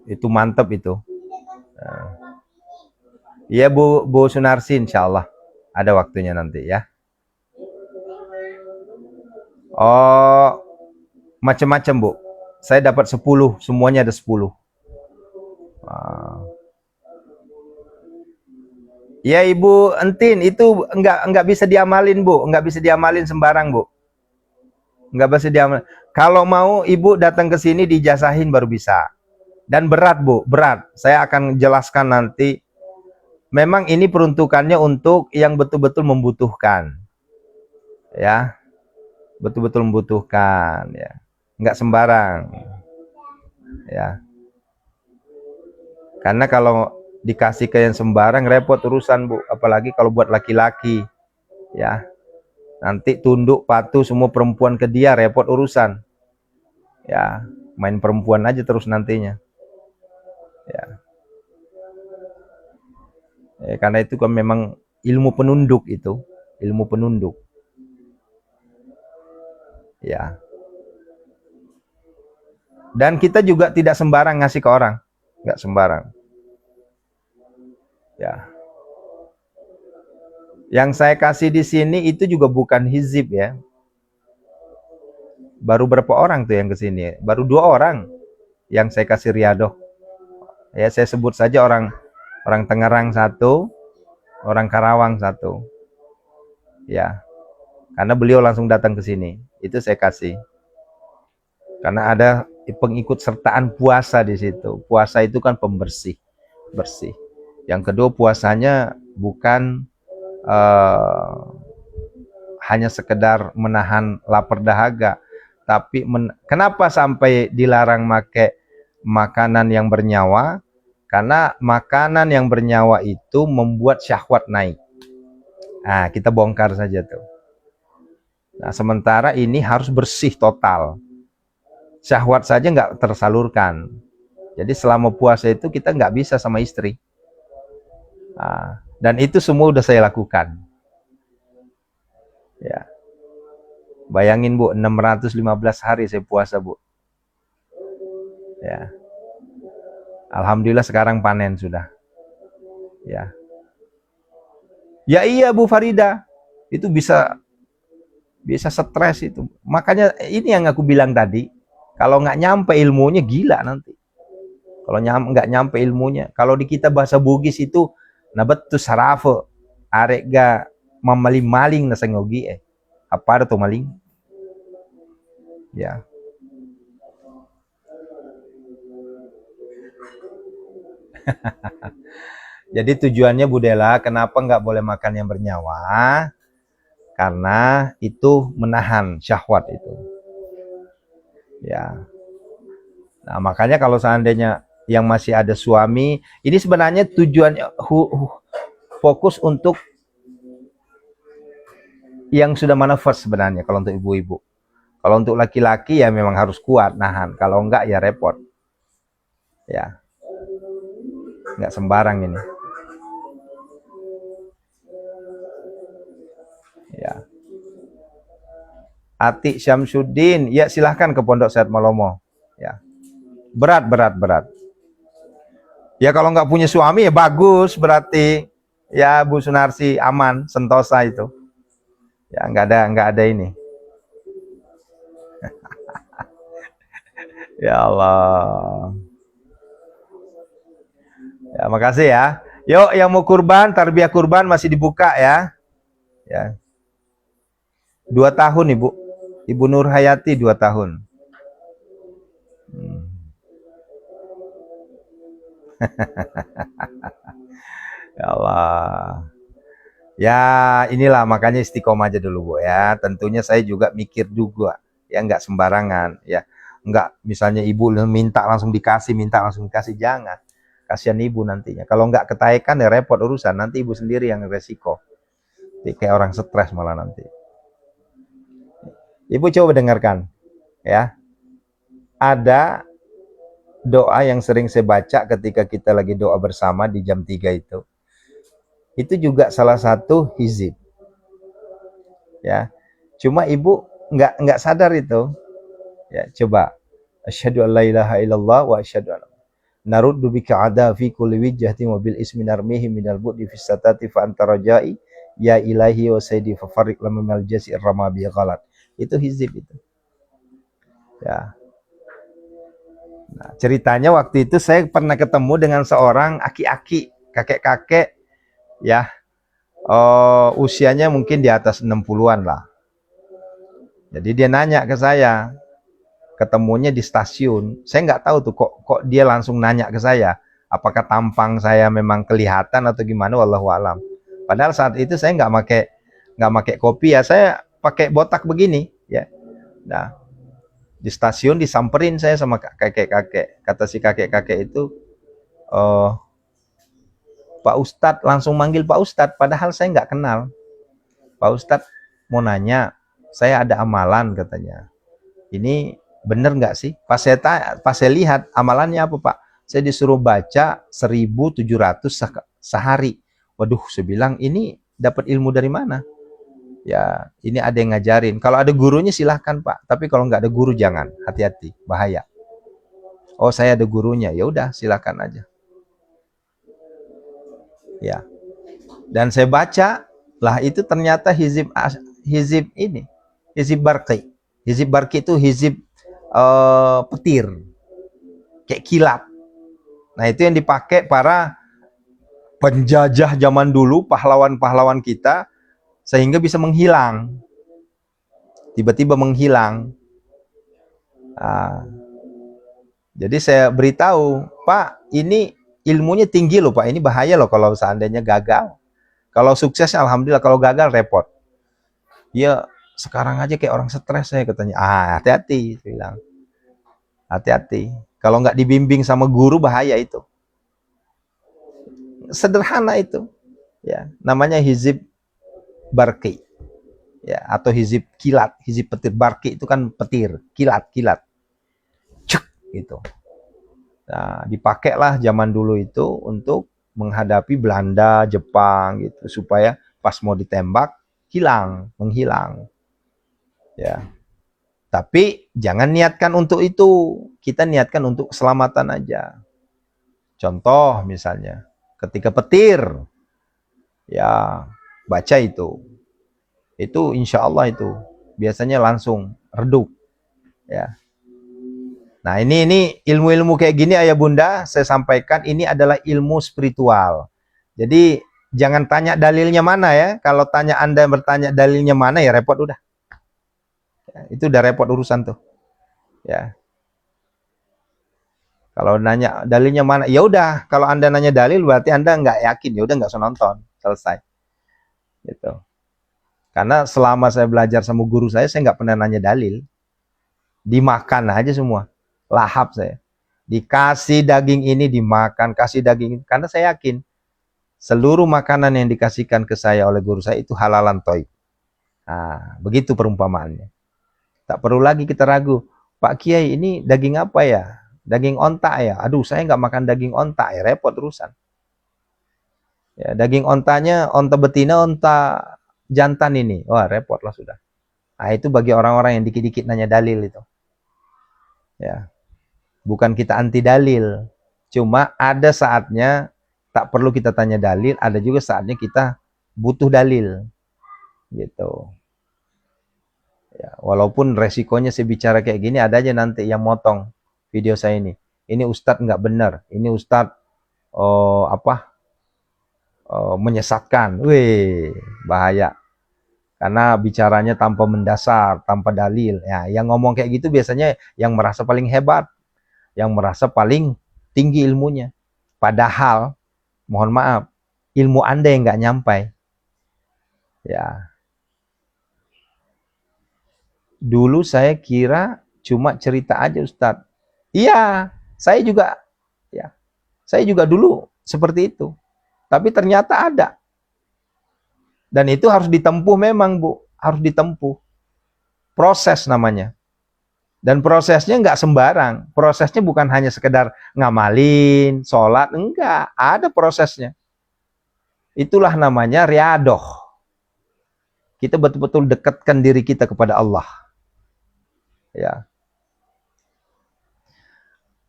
Itu mantep itu. Iya Bu Sunarsi, insya Allah ada waktunya nanti ya. Oh, macam-macam Bu. Saya dapat 10, semuanya ada 10. Ya Ibu Entin, itu enggak bisa diamalin Bu, enggak bisa diamalin sembarang Bu. Enggak bisa diamalin. Kalau mau Ibu datang ke sini dijasahin baru bisa. Dan berat Bu, berat. Saya akan jelaskan nanti. Memang ini peruntukannya untuk yang betul-betul membutuhkan. Ya. Betul-betul membutuhkan ya. Enggak sembarang. Ya. Karena kalau dikasih ke yang sembarang repot urusan Bu, apalagi kalau buat laki-laki. Ya. Nanti tunduk patuh semua perempuan ke dia, repot urusan. Ya, main perempuan aja terus nantinya. Ya. Karena itu kan memang ilmu penunduk itu, ilmu penunduk. Ya. Dan kita juga tidak sembarang ngasih ke orang, nggak sembarang. Ya. Yang saya kasih di sini itu juga bukan hizib ya. Baru berapa orang tuh yang ke sini? Baru 2 orang yang saya kasih riadoh. Ya, saya sebut saja orang Tangerang 1, orang Karawang 1. Ya. Karena beliau langsung datang ke sini. Itu saya kasih. Karena ada pengikut sertaan puasa di situ. Puasa itu kan pembersih, bersih. Yang kedua, puasanya bukan hanya sekedar menahan lapar dahaga, tapi kenapa sampai dilarang pakai makanan yang bernyawa? Karena makanan yang bernyawa itu membuat syahwat naik. Nah, kita bongkar saja tuh. Nah, sementara ini harus bersih total. Syahwat saja nggak tersalurkan. Jadi selama puasa itu kita nggak bisa sama istri. Nah, dan itu semua udah saya lakukan. Ya. Bayangin Bu, 615 hari saya puasa Bu. Ya. Alhamdulillah sekarang panen sudah. Ya. Ya iya Bu Farida, itu bisa stres itu. Makanya ini yang aku bilang tadi, kalau nggak nyampe ilmunya gila nanti. Kalau nggak nyampe ilmunya, kalau di kita bahasa Bugis itu nabetu sarafe, arek ga mamaling-maling na sengogi apa tuh maling? Ya. Jadi tujuannya Budela, kenapa nggak boleh makan yang bernyawa? Karena itu menahan syahwat itu. Ya. Nah, makanya kalau seandainya yang masih ada suami, ini sebenarnya tujuannya fokus untuk yang sudah manifest sebenarnya kalau untuk ibu-ibu. Kalau untuk laki-laki ya memang harus kuat nahan. Kalau enggak ya repot. Ya. Enggak sembarang ini. Ya. Atik Syamsuddin, ya silahkan ke Pondok Sehat Malomo. Ya. Berat. Ya kalau nggak punya suami ya bagus berarti. Ya Bu Sunarsi aman, sentosa itu. Ya nggak ada ini. Ya Allah. Ya makasih ya. Yuk yang mau kurban, tarbiyah kurban masih dibuka ya. Ya. 2 tahun Ibu. Ibu Nur Hayati 2 tahun. Ya Allah. Ya inilah makanya istiqomah aja dulu Bu ya. Tentunya saya juga mikir juga. Ya nggak sembarangan ya. Nggak misalnya ibu minta langsung dikasih, jangan. Kasihan ibu nantinya. Kalau nggak ketahuan ya repot urusan. Nanti ibu sendiri yang resiko. Jadi kayak orang stres malah nanti. Ibu coba dengarkan ya. Ada doa yang sering saya baca ketika kita lagi doa bersama di jam 3 itu. Itu juga salah satu hizib. Ya. Cuma ibu nggak sadar itu. Ya, coba. Asyhadu an la ilaha illallah wa asyhadu anna naruddu bika ada fi kulli wijhati wa bil ismi narmihi minal buddi fis satati fa anta rajai ya ilahi wa sayyidi fa farriq lam mal jasi rama bi ghalat. Itu hizib itu. Ya. Nah, ceritanya waktu itu saya pernah ketemu dengan seorang aki-aki, kakek-kakek ya. Usianya mungkin di atas 60-an lah. Jadi dia nanya ke saya, ketemunya di stasiun. Saya nggak tahu tuh kok dia langsung nanya ke saya. Apakah tampang saya memang kelihatan atau gimana? Wallahu alam. Padahal saat itu saya nggak pakai kopi ya. Saya pakai botak begini ya. Nah di stasiun disamperin saya sama kakek-kakek. Kata si kakek-kakek itu, Pak Ustadz, langsung manggil Pak Ustadz. Padahal saya nggak kenal. Pak Ustadz mau nanya, saya ada amalan katanya. Ini bener nggak sih? Pas saya lihat amalannya apa Pak? Saya disuruh baca 1.700 sehari. Waduh, saya bilang ini dapat ilmu dari mana? Ya, ini ada yang ngajarin. Kalau ada gurunya silahkan Pak. Tapi kalau nggak ada guru jangan. Hati-hati, bahaya. Oh, saya ada gurunya. Ya udah, silahkan aja. Ya. Dan saya baca, lah itu ternyata hizib ini. Hizib Barqi. Hizib Barqi itu hizib petir. Kayak kilat. Nah, itu yang dipakai para penjajah zaman dulu, pahlawan-pahlawan kita, sehingga bisa menghilang. Tiba-tiba menghilang. Jadi saya beritahu, Pak, ini ilmunya tinggi loh Pak, ini bahaya loh kalau seandainya gagal. Kalau sukses alhamdulillah, kalau gagal repot. Ya sekarang aja kayak orang stres saya katanya. Hati-hati, saya bilang. Hati-hati. Kalau nggak dibimbing sama guru bahaya itu. sederhana itu. Ya, namanya hizib barqi. Ya, atau hizib kilat, hizib petir. Barqi itu kan petir, kilat. Cek gitu. Nah, dipakailah zaman dulu itu untuk menghadapi Belanda, Jepang gitu supaya pas mau ditembak menghilang. Ya. Tapi jangan niatkan untuk itu. Kita niatkan untuk keselamatan aja. Contoh misalnya, ketika petir, ya baca itu. Itu insya Allah itu biasanya langsung redup. Ya. Nah ini ilmu-ilmu kayak gini ayah bunda, saya sampaikan ini adalah ilmu spiritual. Jadi jangan tanya dalilnya mana ya. Kalau Anda bertanya dalilnya mana ya repot udah. Ya, itu udah repot urusan tuh. Ya. Kalau nanya dalilnya mana, ya udah. Kalau Anda nanya dalil berarti Anda nggak yakin, ya udah nggak usah nonton, selesai. Gitu. Karena selama saya belajar sama guru saya nggak pernah nanya dalil. Dimakan aja semua. Lahap saya. Dikasih daging ini dimakan, kasih daging ini. Karena saya yakin seluruh makanan yang dikasihkan ke saya oleh guru saya itu halalan thayyib. Nah, begitu perumpamaannya. Tak perlu lagi kita ragu. Pak Kiai ini daging apa ya? Daging onta ya? Aduh, saya nggak makan daging onta ya, repot urusan. Ya, daging ontanya, onta betina, onta jantan ini. Wah, repot lah sudah. Nah, itu bagi orang-orang yang dikit-dikit nanya dalil itu. Ya. Bukan kita anti dalil. Cuma ada saatnya tak perlu kita tanya dalil, ada juga saatnya kita butuh dalil. Gitu. Ya, walaupun resikonya saya bicara kayak gini, ada aja nanti yang motong video saya ini. Ini Ustadz nggak benar. Ini Ustadz menyesatkan. Wih, bahaya. Karena bicaranya tanpa mendasar, tanpa dalil. Ya, yang ngomong kayak gitu biasanya yang merasa paling hebat, yang merasa paling tinggi ilmunya. Padahal, mohon maaf, ilmu Anda yang nggak nyampai. Ya. Dulu saya kira cuma cerita aja Ustadz. Iya, saya juga. Ya, saya juga dulu seperti itu. Tapi ternyata ada. Dan itu harus ditempuh memang, Bu. Harus ditempuh. Proses namanya. Dan prosesnya nggak sembarang. Prosesnya bukan hanya sekedar ngamalin, sholat. Enggak. Ada prosesnya. Itulah namanya riadoh. Kita betul-betul dekatkan diri kita kepada Allah. Ya.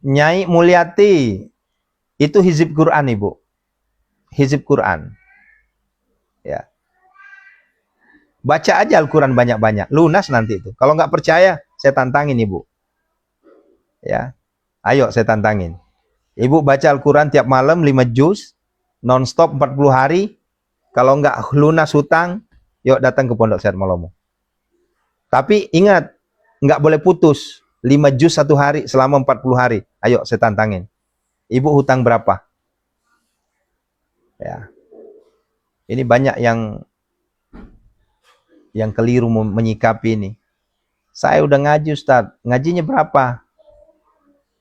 Nyai Mulyati. Itu hizib Quran, Ibu. Hizib Quran. Ya. Baca aja Al-Quran banyak-banyak. Lunas nanti itu. Kalau nggak percaya, saya tantangin Ibu. Ya. Ayo saya tantangin. Ibu baca Al-Quran tiap malam 5 juz. Non-stop 40 hari. Kalau nggak lunas hutang, yuk datang ke Pondok Sehat Malomo. Tapi ingat, nggak boleh putus. 5 juz 1 hari selama 40 hari. Ayo saya tantangin. Ibu hutang berapa? Ya. Ini banyak yang keliru menyikapi ini. Saya udah ngaji Ustaz. Ngajinya berapa?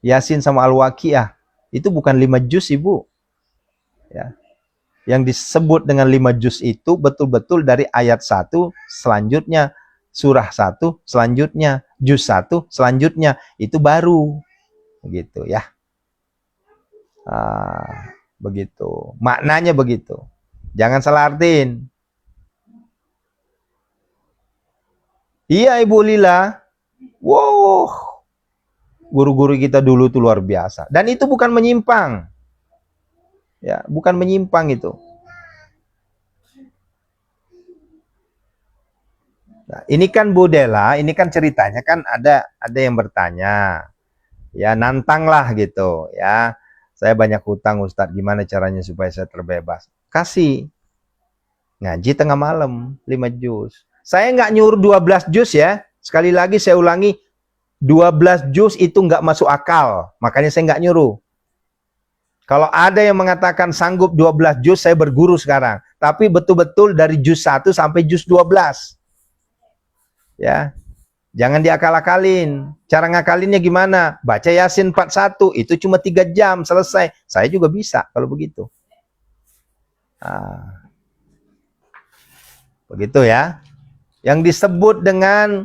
Yasin sama Al-Waqiah. Itu bukan 5 juz Ibu. Ya. Yang disebut dengan 5 juz itu betul-betul dari ayat 1 selanjutnya, surah 1 selanjutnya, juz 1 selanjutnya. Itu baru. Begitu ya. Begitu. Maknanya begitu. Jangan salah artiin. Iya Ibu Lila. Wow. Guru-guru kita dulu tuh luar biasa. Dan itu bukan menyimpang. Ya, bukan menyimpang itu. Nah, ini kan Bu Dela, ini kan ceritanya kan ada yang bertanya. Ya, nantanglah gitu, ya. Saya banyak hutang Ustadz, gimana caranya supaya saya terbebas? Kasih. Ngaji tengah malam, 5 juz. Saya nggak nyuruh 12 juz ya. Sekali lagi saya ulangi, 12 juz itu nggak masuk akal. Makanya saya nggak nyuruh. Kalau ada yang mengatakan sanggup 12 juz, saya berguru sekarang. Tapi betul-betul dari juz 1 sampai juz 12. Ya. Jangan diakal-akalin. Cara ngakalinnya gimana? Baca Yasin 41, itu cuma 3 jam, selesai. Saya juga bisa kalau begitu. Nah, begitu ya. Yang disebut dengan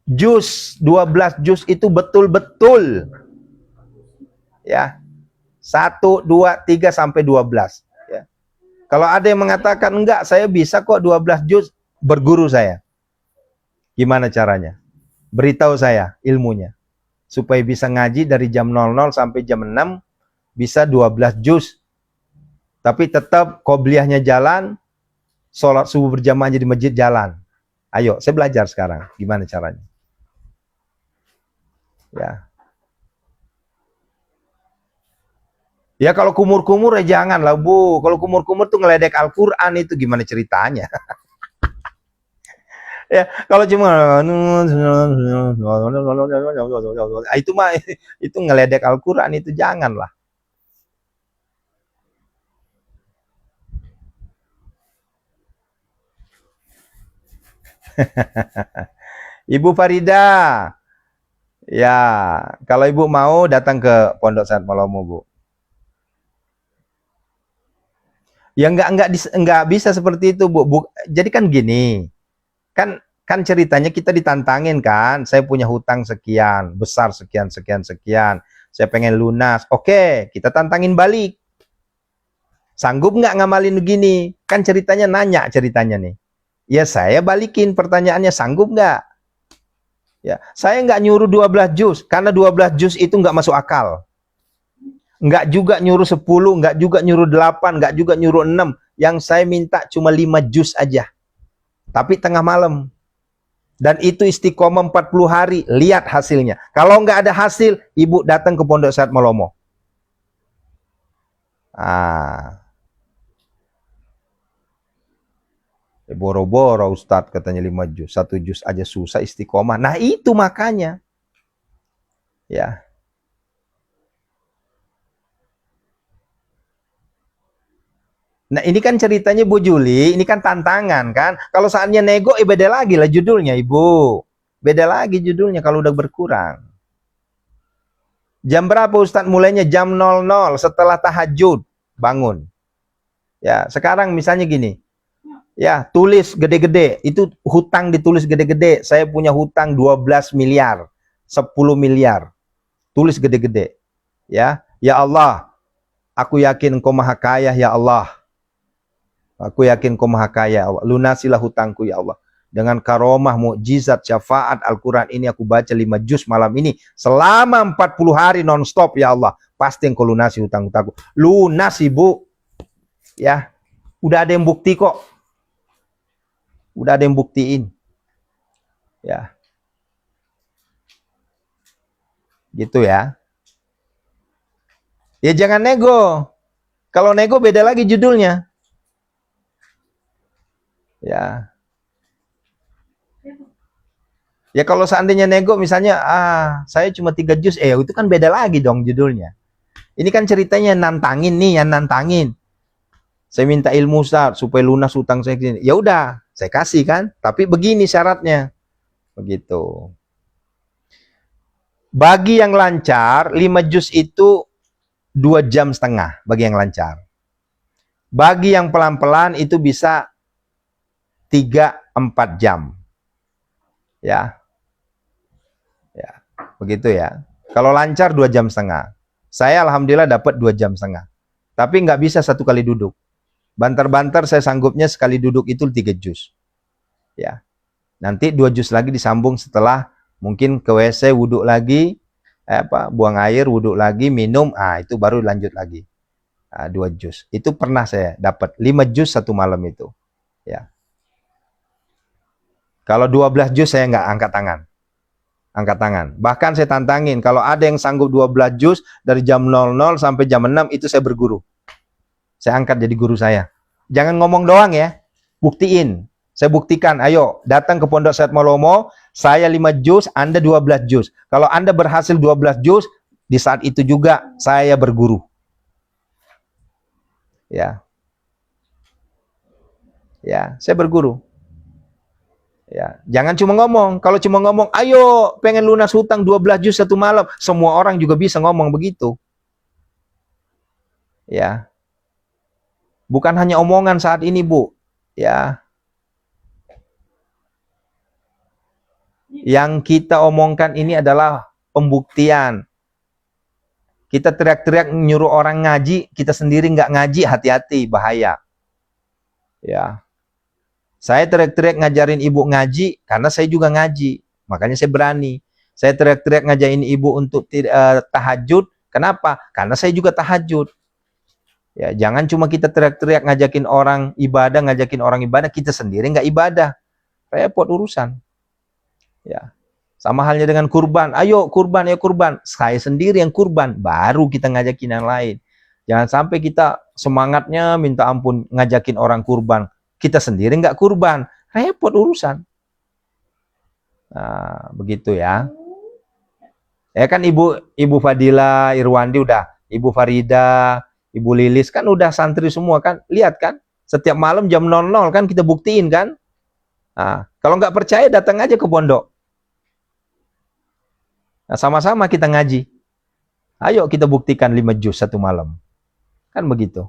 juz, 12 juz itu betul-betul. Ya. 1, 2, 3 sampai 12. Ya. Kalau ada yang mengatakan enggak, saya bisa kok 12 juz, berguru saya. Gimana caranya? Beritahu saya ilmunya. Supaya bisa ngaji dari jam 00 sampai jam 6, bisa 12 juz. Tapi tetap qobliyahnya jalan, sholat subuh berjamaah di masjid jalan. Ayo, saya belajar sekarang. Gimana caranya? Ya. Ya kalau kumur-kumur ya jangan lah Bu. Kalau kumur-kumur tuh ngeledek Al-Quran itu gimana ceritanya? Ya kalau cuma itu mah itu ngeledek Al-Quran itu janganlah. Ibu Farida, ya kalau Ibu mau datang ke Pondok Saat Malomo Bu. Ya enggak bisa seperti itu Bu. Jadi kan gini, kan ceritanya kita ditantangin kan, saya punya hutang sekian, besar sekian, saya pengen lunas, oke, kita tantangin balik. Sanggup nggak ngamalin begini? Kan ceritanya nanya ceritanya nih. Ya saya balikin pertanyaannya, sanggup nggak? Ya, saya nggak nyuruh 12 juz, karena 12 juz itu nggak masuk akal. Nggak juga nyuruh 10, nggak juga nyuruh 8, nggak juga nyuruh 6. Yang saya minta cuma 5 juz aja. Tapi tengah malam. Dan itu istiqomah 40 hari, lihat hasilnya. Kalau nggak ada hasil, Ibu datang ke Pondok Saat Malomo. Boro-boro Ustadz katanya 5 juz, 1 juz aja susah istiqomah. Nah itu makanya. Ya. Nah ini kan ceritanya Bu Juli, ini kan tantangan kan. Kalau saatnya nego, beda lagi lah judulnya Ibu. Beda lagi judulnya kalau udah berkurang. Jam berapa Ustadz mulainya? Jam 00 setelah tahajud bangun. Ya, sekarang misalnya gini. Ya, tulis gede-gede. Itu hutang ditulis gede-gede. Saya punya hutang 12 miliar, 10 miliar. Tulis gede-gede. Ya, ya Allah, aku yakin Engkau Maha Kaya ya Allah. Aku yakin Engkau Maha Kaya ya Allah. Lunasilah hutangku ya Allah. Dengan karomah, mukjizat, syafaat Al-Quran ini aku baca 5 juz malam ini. Selama 40 hari non-stop ya Allah. Pasti Engkau lunasi hutang-hutangku. Lunas Ibu. Ya. Udah ada yang bukti kok. Udah ada yang buktiin. Ya. Gitu ya. Ya jangan nego. Kalau nego beda lagi judulnya. Ya. Ya kalau seandainya nego misalnya, saya cuma 3 juz, itu kan beda lagi dong judulnya. Ini kan ceritanya nantangin nih, yang nantangin. Saya minta ilmu Ustaz supaya lunas hutang saya gini. Ya udah, saya kasih kan. Tapi begini syaratnya. Begitu. Bagi yang lancar, 5 juz itu 2,5 jam bagi yang lancar. Bagi yang pelan-pelan itu bisa 3-4 jam. Ya. Ya, begitu ya. Kalau lancar 2,5 jam. Saya alhamdulillah dapat 2,5 jam. Tapi nggak bisa satu kali duduk. Banter-banter saya sanggupnya sekali duduk itu 3 juz. Ya. Nanti 2 juz lagi disambung setelah mungkin ke WC, wuduk lagi, buang air, wuduk lagi, minum, itu baru lanjut lagi. 2 juz. Itu pernah saya dapat 5 juz satu malam itu. Ya. Kalau 12 juz saya nggak angkat tangan. Angkat tangan. Bahkan saya tantangin, kalau ada yang sanggup 12 juz dari jam 00 sampai jam 6, itu saya berguru. Saya angkat jadi guru saya. Jangan ngomong doang ya, buktiin. Saya buktikan, ayo datang ke Pondok Saat Malomo, saya 5 juz, Anda 12 juz. Kalau Anda berhasil 12 juz, di saat itu juga saya berguru. Ya. Ya, saya berguru. Ya, jangan cuma ngomong. Kalau cuma ngomong, ayo pengen lunas hutang 12 juz satu malam, semua orang juga bisa ngomong begitu. Ya. Bukan hanya omongan saat ini, Bu. Ya. Yang kita omongkan ini adalah pembuktian. Kita teriak-teriak nyuruh orang ngaji, kita sendiri nggak ngaji, hati-hati, bahaya. Ya. Saya teriak-teriak ngajarin ibu ngaji, karena saya juga ngaji. Makanya saya berani. Saya teriak-teriak ngajarin ibu untuk tahajud. Kenapa? Karena saya juga tahajud. Ya, jangan cuma kita teriak-teriak ngajakin orang ibadah, kita sendiri nggak ibadah. Repot urusan. Ya. Sama halnya dengan kurban. Ayo kurban, ayo kurban. Saya sendiri yang kurban, baru kita ngajakin yang lain. Jangan sampai kita semangatnya minta ampun ngajakin orang kurban. Kita sendiri nggak kurban. Repot urusan. Nah, begitu ya. Ya kan Ibu Fadila, Irwandi udah, Ibu Farida, Ibu Lilis kan udah santri semua kan. Lihat kan, setiap malam jam 00 kan kita buktiin kan. Nah, kalau nggak percaya datang aja ke pondok. Nah, sama-sama kita ngaji. Ayo kita buktikan 5 juz satu malam. Kan begitu.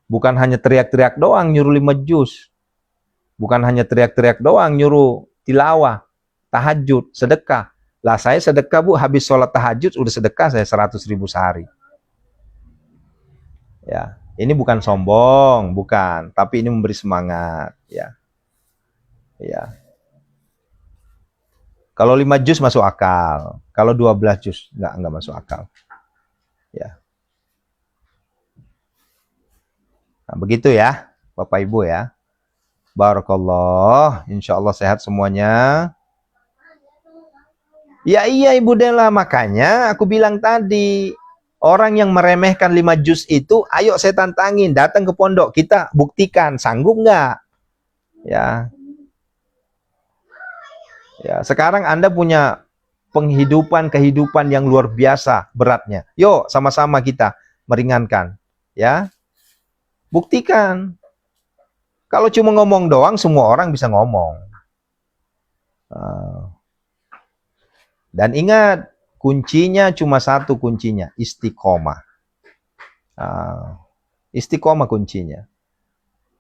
Bukan hanya teriak-teriak doang nyuruh 5 juz. Bukan hanya teriak-teriak doang nyuruh tilawah, tahajud, sedekah. Lah saya sedekah, Bu, habis sholat tahajud udah sedekah saya 100.000 sehari. Ya, ini bukan sombong, bukan, tapi ini memberi semangat, ya. Ya. Kalau 5 juz masuk akal, kalau 12 juz enggak masuk akal. Ya. Nah, begitu ya, Bapak Ibu ya. Barakallah, insya Allah sehat semuanya. Ya iya Ibu Dela, makanya aku bilang tadi, orang yang meremehkan 5 juz itu, ayo saya tantangin, datang ke pondok, kita buktikan, sanggup nggak? Ya. Ya, sekarang Anda punya kehidupan yang luar biasa beratnya. Yuk, sama-sama kita meringankan, ya. Buktikan. Kalau cuma ngomong doang, semua orang bisa ngomong. Dan ingat, kuncinya cuma satu kuncinya, istiqomah. Istiqomah kuncinya.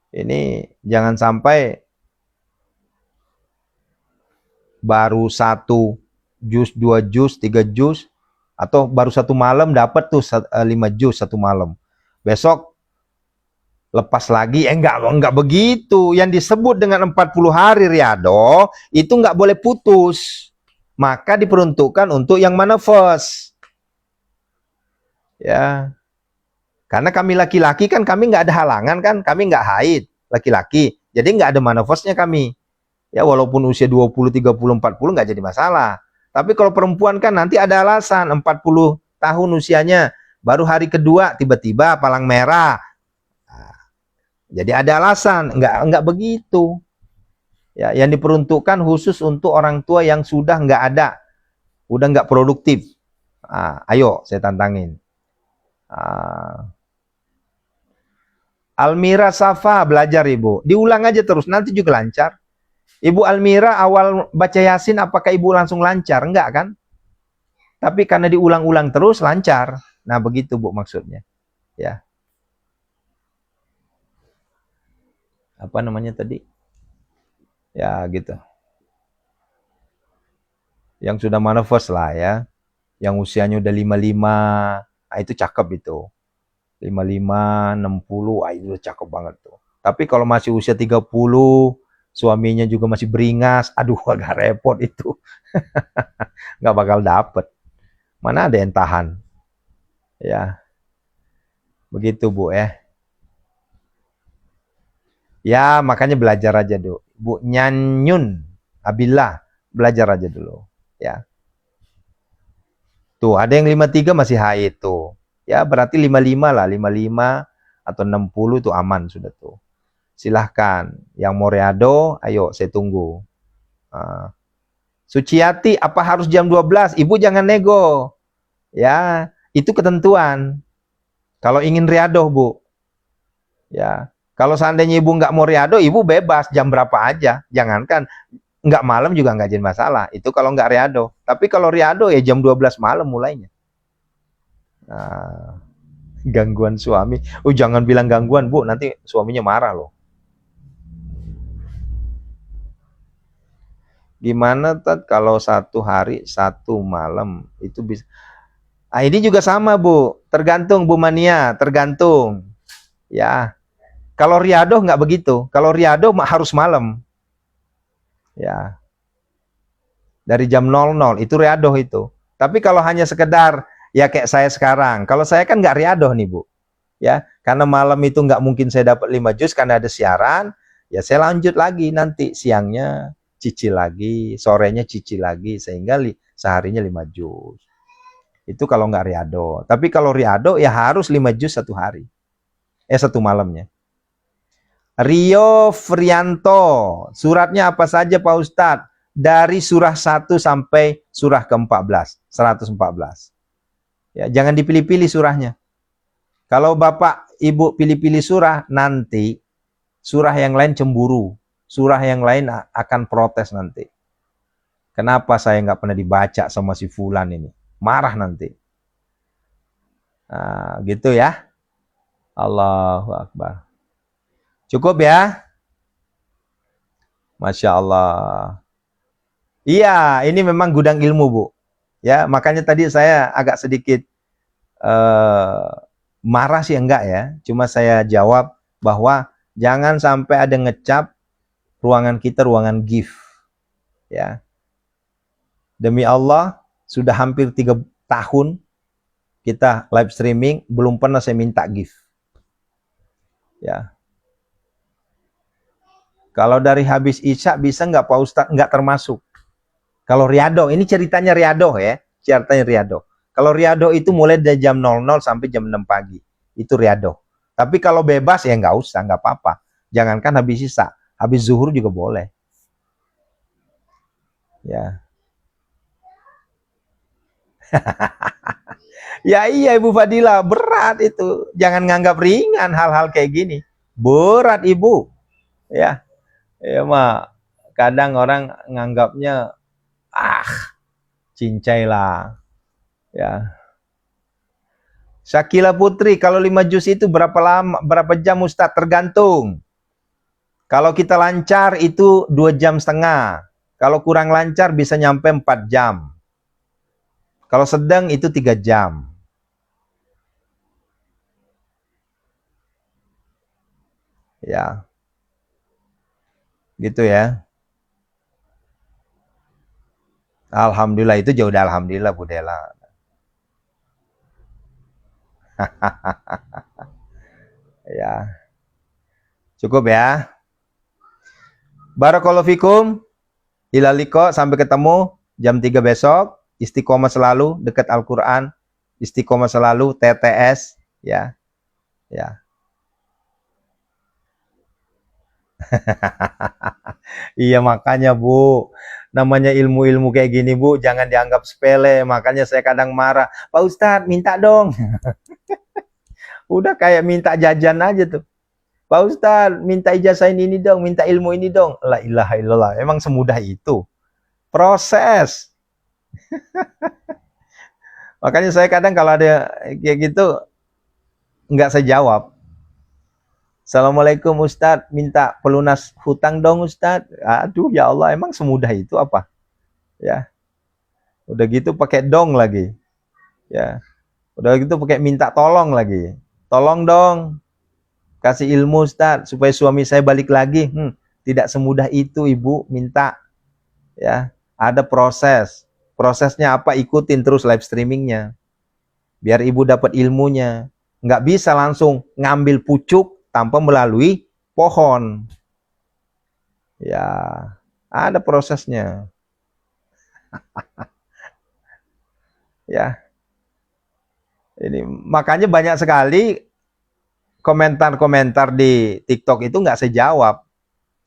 Ini jangan sampai baru 1 juz, 2 juz, 3 juz, atau baru satu malam dapat tuh 5 juz satu malam. Besok lepas lagi, enggak begitu. Yang disebut dengan 40 hari riyadhah itu enggak boleh putus. Maka diperuntukkan untuk yang manafas. Ya. Karena kami laki-laki kan kami enggak ada halangan kan, kami enggak haid, laki-laki. Jadi enggak ada manafasnya kami. Ya walaupun usia 20, 30, 40 enggak jadi masalah. Tapi kalau perempuan kan nanti ada alasan, 40 tahun usianya, baru hari kedua tiba-tiba palang merah. Jadi ada alasan, enggak begitu. Ya, yang diperuntukkan khusus untuk orang tua yang sudah enggak ada, udah enggak produktif. Ayo saya tantangin. Almira Safa belajar Ibu, diulang aja terus, nanti juga lancar. Ibu Almira awal baca Yasin, apakah Ibu langsung lancar? Enggak kan? Tapi karena diulang-ulang terus lancar. Nah begitu Bu maksudnya. Ya. Apa namanya tadi? Ya gitu. Yang sudah manifest lah ya. Yang usianya udah 55, itu cakep itu. 55, 60, itu udah cakep banget tuh. Tapi kalau masih usia 30, suaminya juga masih beringas, aduh agak repot itu. Nggak bakal dapet. Mana ada yang tahan. Ya. Begitu Bu ya. Ya, makanya belajar aja dulu. Bu Nyanyun Abillah, belajar aja dulu. Ya. Tuh, ada yang 53 masih haid tuh. Ya, berarti 55 lah, 55 atau 60 tuh aman sudah tuh. Silahkan. Yang mau riyadhah, ayo saya tunggu. Suciati, apa harus jam 12? Ibu jangan nego. Ya, itu ketentuan. Kalau ingin riyadhah, Bu. Ya. Kalau seandainya ibu nggak mau riyadhah, ibu bebas jam berapa aja. Jangankan nggak malam juga nggak jadi masalah. Itu kalau nggak riyadhah. Tapi kalau riyadhah ya jam 12 malam mulainya. Nah, Gangguan suami. Oh, jangan bilang gangguan, Bu, nanti suaminya marah loh. Gimana Tat kalau 1 hari 1 malam itu bisa? Ah, ini juga sama, Bu. Tergantung, Bu Mania, tergantung. Ya. Kalau riadoh nggak begitu. Kalau riadoh harus malam. Ya. Dari jam 00 itu riadoh itu. Tapi kalau hanya sekedar ya kayak saya sekarang. Kalau saya kan nggak riadoh nih, Bu. Ya, karena malam itu nggak mungkin saya dapat 5 juz karena ada siaran. Ya saya lanjut lagi nanti siangnya cicil lagi, sorenya cicil lagi sehingga seharinya 5 juz. Itu kalau nggak riado. Tapi kalau riado ya harus 5 juz 1 hari. 1 malamnya. Rio Frianto, suratnya apa saja Pak Ustadz? Dari surah 1 sampai surah ke-14, 114. Ya, jangan dipilih-pilih surahnya. Kalau Bapak Ibu pilih-pilih surah, nanti surah yang lain cemburu. Surah yang lain akan protes nanti. Kenapa saya nggak pernah dibaca sama si Fulan ini? Marah nanti. Nah, gitu ya. Allahu Akbar. Cukup ya? Masya Allah. Iya, ini memang gudang ilmu, Bu. Ya, makanya tadi saya agak sedikit marah sih enggak ya. Cuma saya jawab bahwa jangan sampai ada ngecap ruangan kita ruangan gift. Ya. Demi Allah, sudah hampir 3 tahun kita live streaming, belum pernah saya minta gift. Ya. Kalau dari habis Isya bisa nggak Pak Ustadz? Nggak termasuk. Kalau riado, ini ceritanya riado ya. Ceritanya riado. Kalau riado itu mulai dari jam 00 sampai jam 6 pagi. Itu riado. Tapi kalau bebas ya nggak usah, nggak apa-apa. Jangankan habis Isya, habis zuhur juga boleh. Ya. Ya iya Ibu Fadila, berat itu. Jangan nganggap ringan hal-hal kayak gini. Berat Ibu. Ya. Ya mah kadang orang nganggapnya cincai lah. Ya. Syakila Putri, kalau 5 juz itu berapa lama, berapa jam Ustadz? Tergantung. Kalau kita lancar itu 2,5 jam. Kalau kurang lancar bisa nyampe 4 jam. Kalau sedang itu 3 jam. Ya. Gitu ya. Alhamdulillah, itu jauh udah alhamdulillah Bu Dela. Ya. Cukup ya. Barakallahu fikum. Ilaliko, sampai ketemu jam 3 besok. Istiqomah selalu dekat Al-Qur'an. Istiqomah selalu TTS ya. Ya. Iya makanya Bu, namanya ilmu-ilmu kayak gini Bu, jangan dianggap sepele. Makanya saya kadang marah, Pak Ustadz minta dong. Udah kayak minta jajan aja tuh. Pak Ustadz minta ijazahin ini dong, minta ilmu ini dong. La ilaha illallah, emang semudah itu. Proses. Makanya saya kadang kalau ada kayak gitu, nggak saya jawab. Assalamualaikum Ustadz, minta pelunas hutang dong Ustadz. Aduh ya Allah, emang semudah itu apa? Ya. Udah gitu pakai dong lagi. Ya. Udah gitu pakai minta tolong lagi. Tolong dong. Kasih ilmu Ustadz supaya suami saya balik lagi. Tidak semudah itu Ibu minta. Ya. Ada proses. Prosesnya apa? Ikutin terus live streamingnya. Biar Ibu dapat ilmunya. Nggak bisa langsung ngambil pucuk tanpa melalui pohon. Ya, ada prosesnya. Ya. Ini makanya banyak sekali komentar-komentar di TikTok itu nggak saya jawab.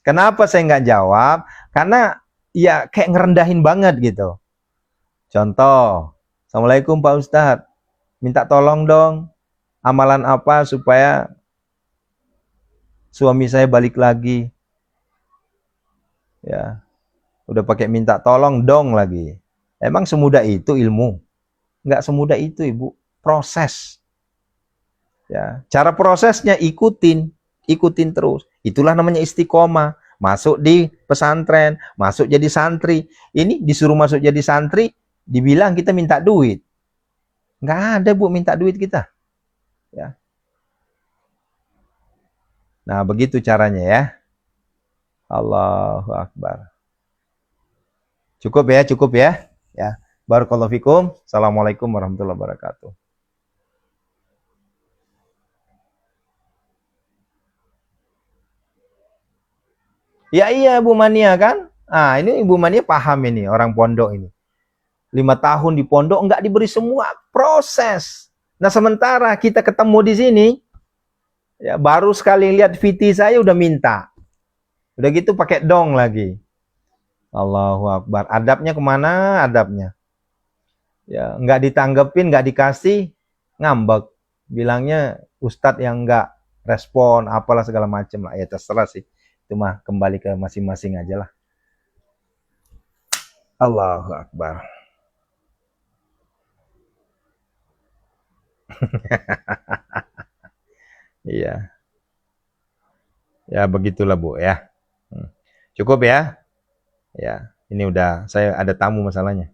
Kenapa saya nggak jawab? Karena ya kayak ngerendahin banget gitu. Contoh, Assalamualaikum Pak Ustadz, minta tolong dong, amalan apa supaya suami saya balik lagi. Ya, udah pakai minta tolong dong lagi. Emang semudah itu ilmu? Nggak semudah itu Ibu. Proses. Ya, cara prosesnya ikutin terus. Itulah namanya istiqomah. Masuk di pesantren, masuk jadi santri. Ini disuruh masuk jadi santri, dibilang kita minta duit. Nggak ada, Bu, minta duit kita. Ya. Nah, begitu caranya ya. Allahu Akbar. Cukup ya. Ya. Barakallahu fikum. Assalamualaikum warahmatullahi wabarakatuh. Ya iya, Bu Mania kan? Ah, ini Ibu Mania paham ini, orang pondok ini. 5 tahun di pondok nggak diberi semua proses. Nah, sementara kita ketemu di sini, ya baru sekali lihat VT saya udah minta. Udah gitu pakai dong lagi. Allahu Akbar. Adabnya kemana adabnya? Ya, nggak ditanggepin, nggak dikasih, ngambek. Bilangnya Ustadz yang nggak respon, apalah segala macam lah. Ya terserah sih. Itu mah kembali ke masing-masing aja lah. Allahu Akbar. Iya. Ya begitulah Bu ya. Cukup ya. Ya, ini udah saya ada tamu masalahnya.